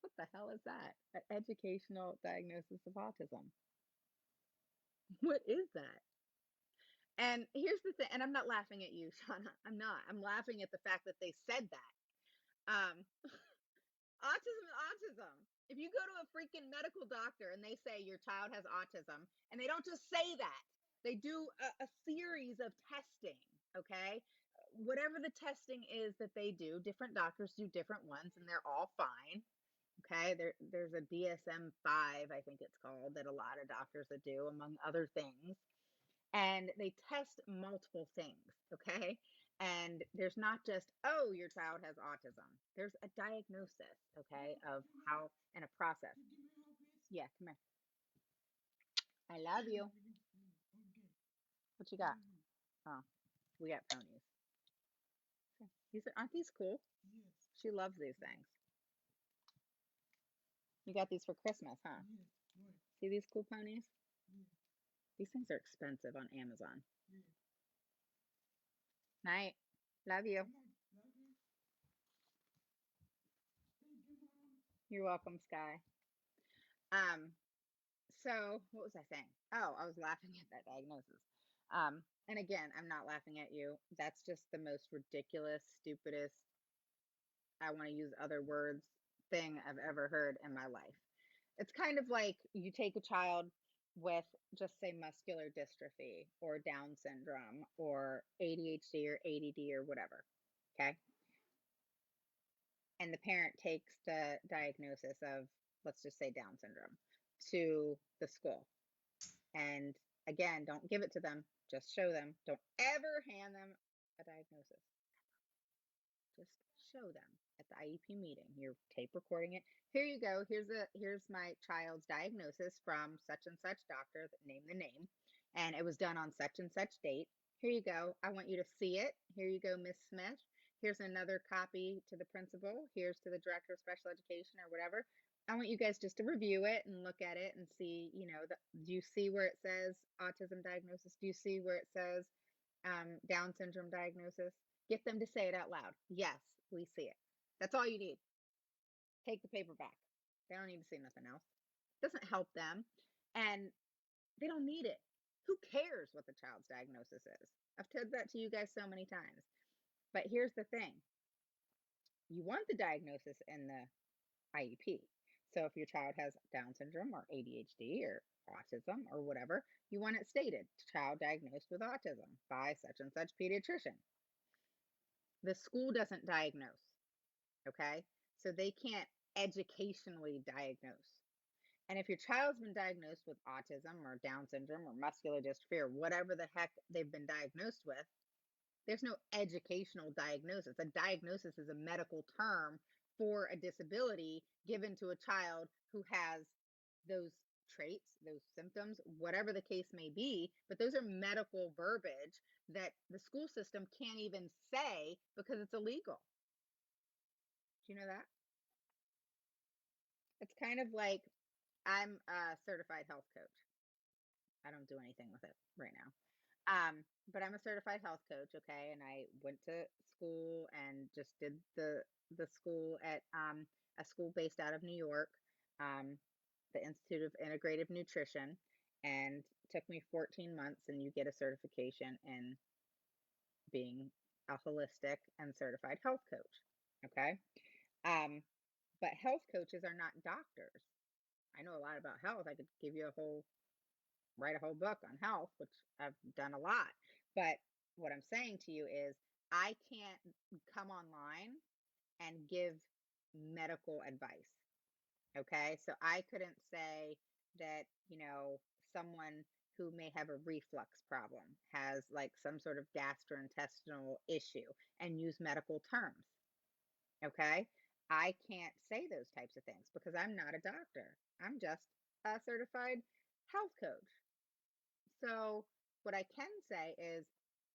Speaker 1: what the hell is that? An educational diagnosis of autism. What is that? And here's the thing, and I'm not laughing at you, Shauna. I'm not. I'm laughing at the fact that they said that. Um, Autism is autism. If you go to a freaking medical doctor and they say your child has autism, and they don't just say that, they do a series of testing, okay? Whatever the testing is that they do, different doctors do different ones, and they're all fine, okay? There's a DSM-5, I think it's called, that a lot of doctors that do, among other things, and they test multiple things, okay? And there's not just, oh, your child has autism. There's a diagnosis, okay, of how and a process. Yeah, come here. I love you. What you got? Oh, we got ponies. Aren't these cool? She loves these things. You got these for Christmas, huh? See these cool ponies? These things are expensive on Amazon. Night. Love you. You're welcome, Sky. Um, So, what was I saying? Oh, I was laughing at that diagnosis. And again, I'm not laughing at you. That's just the most ridiculous, stupidest, I want to use other words, thing I've ever heard in my life. It's kind of like you take a child with, just say, muscular dystrophy or Down syndrome or ADHD or ADD or whatever. Okay. And the parent takes the diagnosis of, let's just say, Down syndrome to the school. And again, don't give it to them, just show them. Don't ever hand them a diagnosis. Just show them at the IEP meeting. You're tape recording it. Here you go. Here's my child's diagnosis from such and such doctor, name the name. And it was done on such and such date. Here you go. I want you to see it. Here you go, Miss Smith. Here's another copy to the principal. Here's to the director of special education or whatever. I want you guys just to review it and look at it and see, do you see where it says autism diagnosis? Do you see where it says Down syndrome diagnosis? Get them to say it out loud. Yes, we see it. That's all you need. Take the paper back. They don't need to see nothing else. It doesn't help them. And they don't need it. Who cares what the child's diagnosis is? I've told that to you guys so many times. But here's the thing. You want the diagnosis in the IEP. So if your child has Down syndrome or ADHD or autism or whatever, you want it stated, child diagnosed with autism by such and such pediatrician. The school doesn't diagnose, okay? So they can't educationally diagnose. And if your child's been diagnosed with autism or Down syndrome or muscular dystrophy or whatever the heck they've been diagnosed with, there's no educational diagnosis. A diagnosis is a medical term for a disability given to a child who has those traits, those symptoms, whatever the case may be. But those are medical verbiage that the school system can't even say because it's illegal. Do you know that? It's kind of like I'm a certified health coach. I don't do anything with it right now. But I'm a certified health coach, okay, and I went to school and just did the school at a school based out of New York, um, the Institute of Integrative Nutrition, and took me 14 months, and you get a certification in being a holistic and certified health coach, okay? Um, but health coaches are not doctors. I know a lot about health. I could give you a whole write a whole book on health, which I've done a lot. But what I'm saying to you is, I can't come online and give medical advice. Okay. So I couldn't say that, someone who may have a reflux problem has like some sort of gastrointestinal issue and use medical terms. Okay. I can't say those types of things because I'm not a doctor. I'm just a certified health coach. So what I can say is,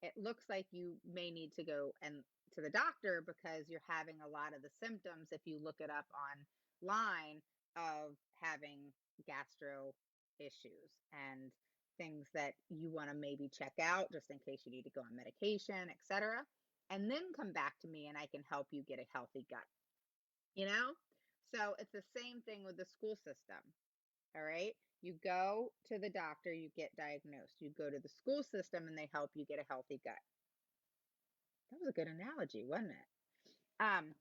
Speaker 1: it looks like you may need to go and to the doctor because you're having a lot of the symptoms, if you look it up online, of having gastro issues and things that you want to maybe check out just in case you need to go on medication, etc. And then come back to me and I can help you get a healthy gut, you know? So it's the same thing with the school system. All right. You go to the doctor, you get diagnosed. You go to the school system and they help you get a healthy gut. That was a good analogy, wasn't it? Um,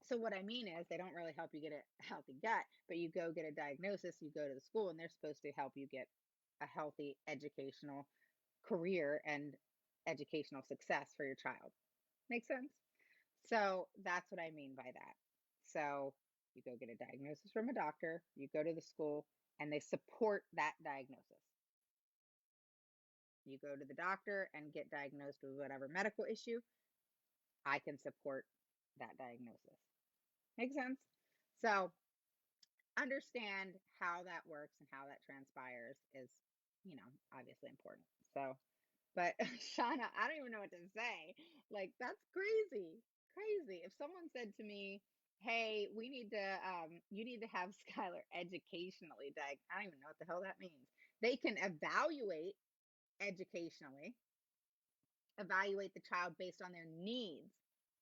Speaker 1: so what I mean is, they don't really help you get a healthy gut, but you go get a diagnosis, you go to the school and they're supposed to help you get a healthy educational career and educational success for your child. Make sense? So that's what I mean by that. So you go get a diagnosis from a doctor, you go to the school, and they support that diagnosis. You go to the doctor and get diagnosed with whatever medical issue, I can support that diagnosis. Make sense? So understand how that works and how that transpires is, obviously important. So, but Shauna, I don't even know what to say. Like, that's crazy. Crazy. If someone said to me, hey, you need to have Skylar educationally I don't even know what the hell that means. They can evaluate educationally, evaluate the child based on their needs,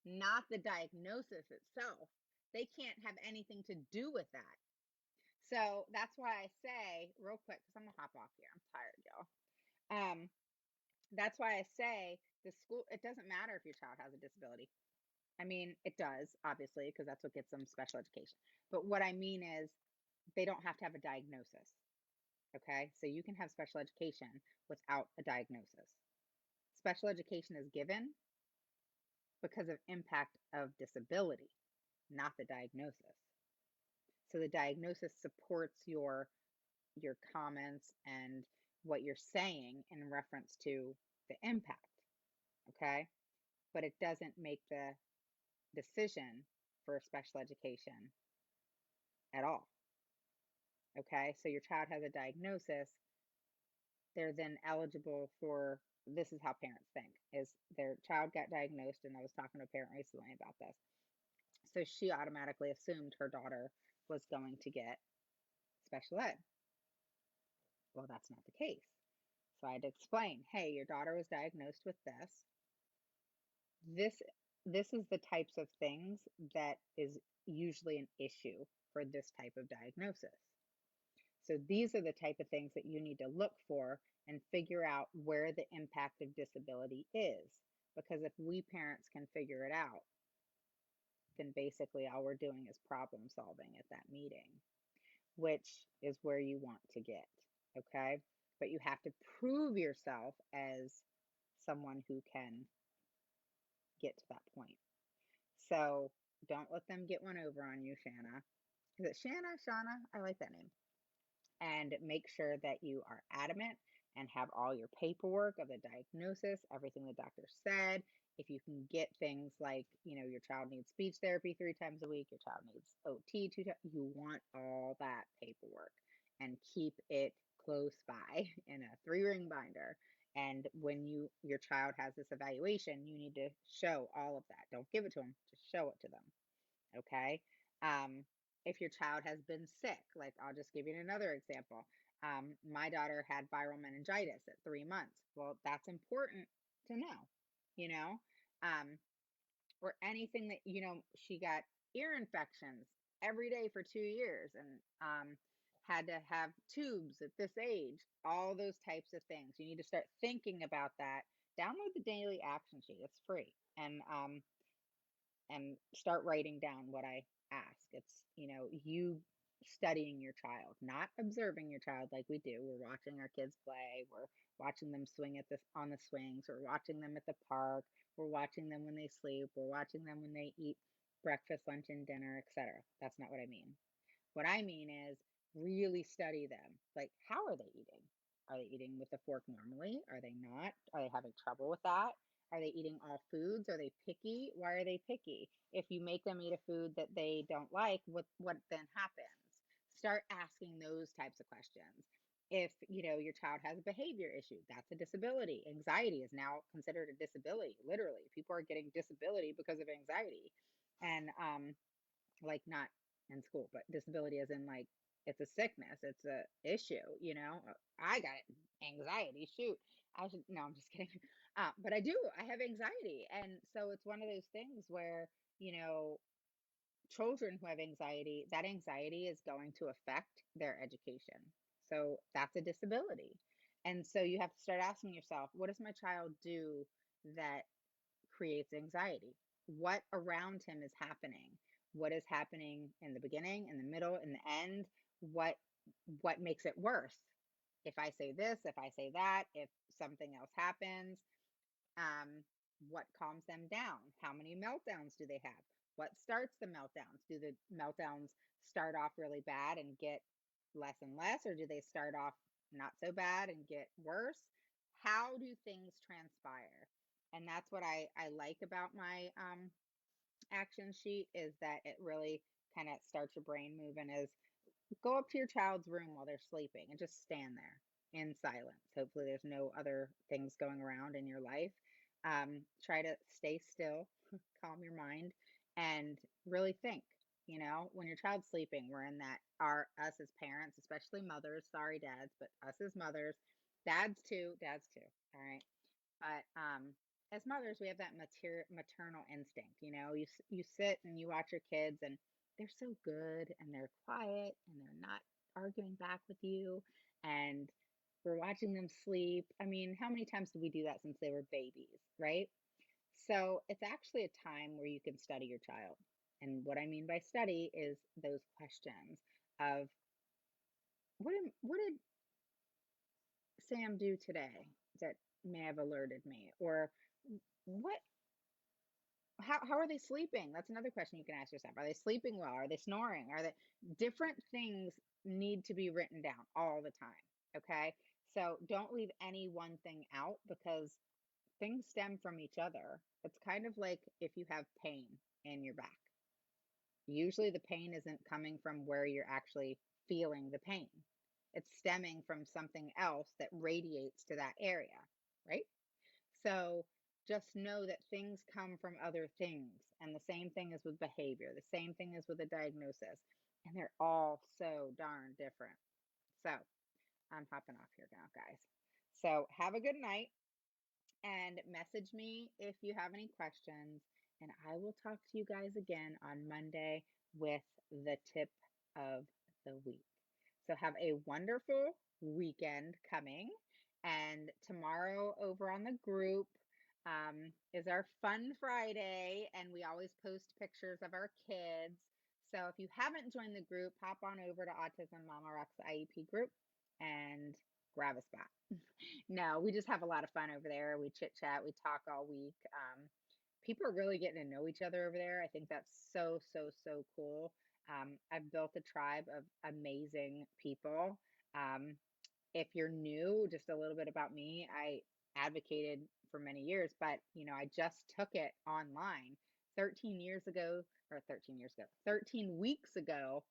Speaker 1: not the diagnosis itself. They can't have anything to do with that. So that's why I say, real quick, because I'm gonna hop off here. I'm tired, y'all. Um, that's why I say the school, it doesn't matter if your child has a disability. I mean, it does, obviously, because that's what gets them special education. But what I mean is, they don't have to have a diagnosis. Okay. So you can have special education without a diagnosis. Special education is given because of impact of disability, not the diagnosis. So the diagnosis supports your comments and what you're saying in reference to the impact, okay? But it doesn't make the decision for special education at all, okay? So your child has a diagnosis, they're then eligible for, this is how parents think, is their child got diagnosed, and I was talking to a parent recently about this. So she automatically assumed her daughter was going to get special ed. Well, that's not the case. So I had to explain, hey, your daughter was diagnosed with this. This this is the types of things that is usually an issue for this type of diagnosis. So these are the type of things that you need to look for and figure out where the impact of disability is. Because if we parents can figure it out, then basically all we're doing is problem solving at that meeting, which is where you want to get. Okay. But you have to prove yourself as someone who can get to that point. So don't let them get one over on you, Shanna. Is it Shanna? Shauna? I like that name. And make sure that you are adamant and have all your paperwork of the diagnosis, everything the doctor said. If you can get things like, your child needs speech therapy 3 times a week, your child needs OT 2 times, you want all that paperwork and keep it close by in a 3-ring binder. And when your child has this evaluation, you need to show all of that. Don't give it to them, just show it to them. Okay. If your child has been sick, like I'll just give you another example. My daughter had viral meningitis at 3 months. Well, that's important to know, you know, um, or anything that, she got ear infections every day for 2 years and had to have tubes at this age, all those types of things. You need to start thinking about that. Download the daily action sheet, it's free. And start writing down what I ask. It's, you studying your child, not observing your child like we do. We're watching our kids play, we're watching them swing on the swings, we're watching them at the park, we're watching them when they sleep, we're watching them when they eat breakfast, lunch, and dinner, etc. That's not what I mean. What I mean is really study them. Like, how are they eating? Are they eating with a fork normally? Are they not? Are they having trouble with that? Are they eating all foods? Are they picky? Why are they picky? If you make them eat a food that they don't like, what then happens? Start asking those types of questions. If, your child has a behavior issue, that's a disability. Anxiety is now considered a disability. Literally, people are getting disability because of anxiety. And like, not in school, but disability as in, like, it's a sickness, it's a issue. I got anxiety. Shoot, I should, no, I'm just kidding. But I have anxiety. And so it's one of those things where, you know, children who have anxiety, that anxiety is going to affect their education. So that's a disability. And so you have to start asking yourself, what does my child do that creates anxiety? What around him is happening? What is happening in the beginning, in the middle, in the end? What what makes it worse? If I say this, if I say that, if something else happens, what calms them down? How many meltdowns do they have? What starts the meltdowns? Do the meltdowns start off really bad and get less and less, or do they start off not so bad and get worse? How do things transpire? And that's what I like about my action sheet, is that it really kind of starts your brain moving. Is go up to your child's room while they're sleeping and just stand there in silence. Hopefully, there's no other things going around in your life. Try to stay still, calm your mind, and really think. When your child's sleeping, we're in that, us as parents, especially mothers, sorry dads, but us as mothers, dads too, all right. But as mothers, we have that maternal instinct. You sit and you watch your kids, and they're so good, and they're quiet, and they're not arguing back with you, and we're watching them sleep. I mean, how many times did we do that since they were babies, right? So it's actually a time where you can study your child. And what I mean by study is those questions of, what did Sam do today that may have alerted me? Or what how are they sleeping? That's another question you can ask yourself. Are they sleeping well? Are they snoring? Are they different things need to be written down all the time. Okay. So don't leave any one thing out, because things stem from each other. It's kind of like if you have pain in your back. Usually the pain isn't coming from where you're actually feeling the pain. It's stemming from something else that radiates to that area, right? So just know that things come from other things. And the same thing is with behavior. The same thing is with a diagnosis. And they're all so darn different. So I'm hopping off here now, guys. So have a good night, and message me if you have any questions. And I will talk to you guys again on Monday with the tip of the week. So have a wonderful weekend coming. And tomorrow over on the group is our Fun Friday. And we always post pictures of our kids. So if you haven't joined the group, hop on over to Autism Mama Rocks IEP group and grab a spot. No, we just have a lot of fun over there. We chit chat, we talk all week. People are really getting to know each other over there. I think that's so, so, so cool. I've built a tribe of amazing people. Um, if you're new, just a little bit about me, I advocated for many years, but I just took it online 13 years ago, or 13 years ago, 13 weeks ago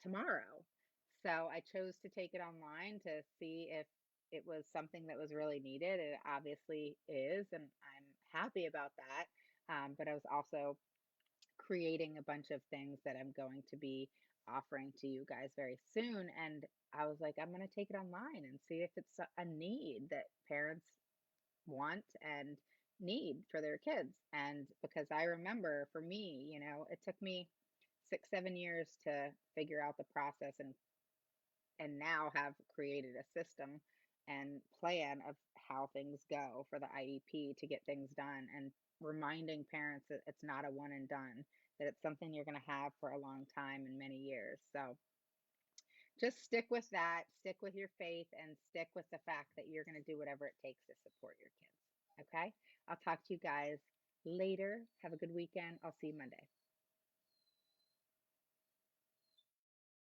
Speaker 1: tomorrow. So I chose to take it online to see if it was something that was really needed. It obviously is, and I'm happy about that. But I was also creating a bunch of things that I'm going to be offering to you guys very soon. And I was like, I'm going to take it online and see if it's a need that parents want and need for their kids. And because I remember for me, it took me 6, 7 years to figure out the process and now have created a system and plan of how things go for the IEP to get things done and reminding parents that it's not a one and done, that it's something you're going to have for a long time and many years. So just stick with that, stick with your faith, and stick with the fact that you're going to do whatever it takes to support your kids. Okay? I'll talk to you guys later. Have a good weekend. I'll see you Monday.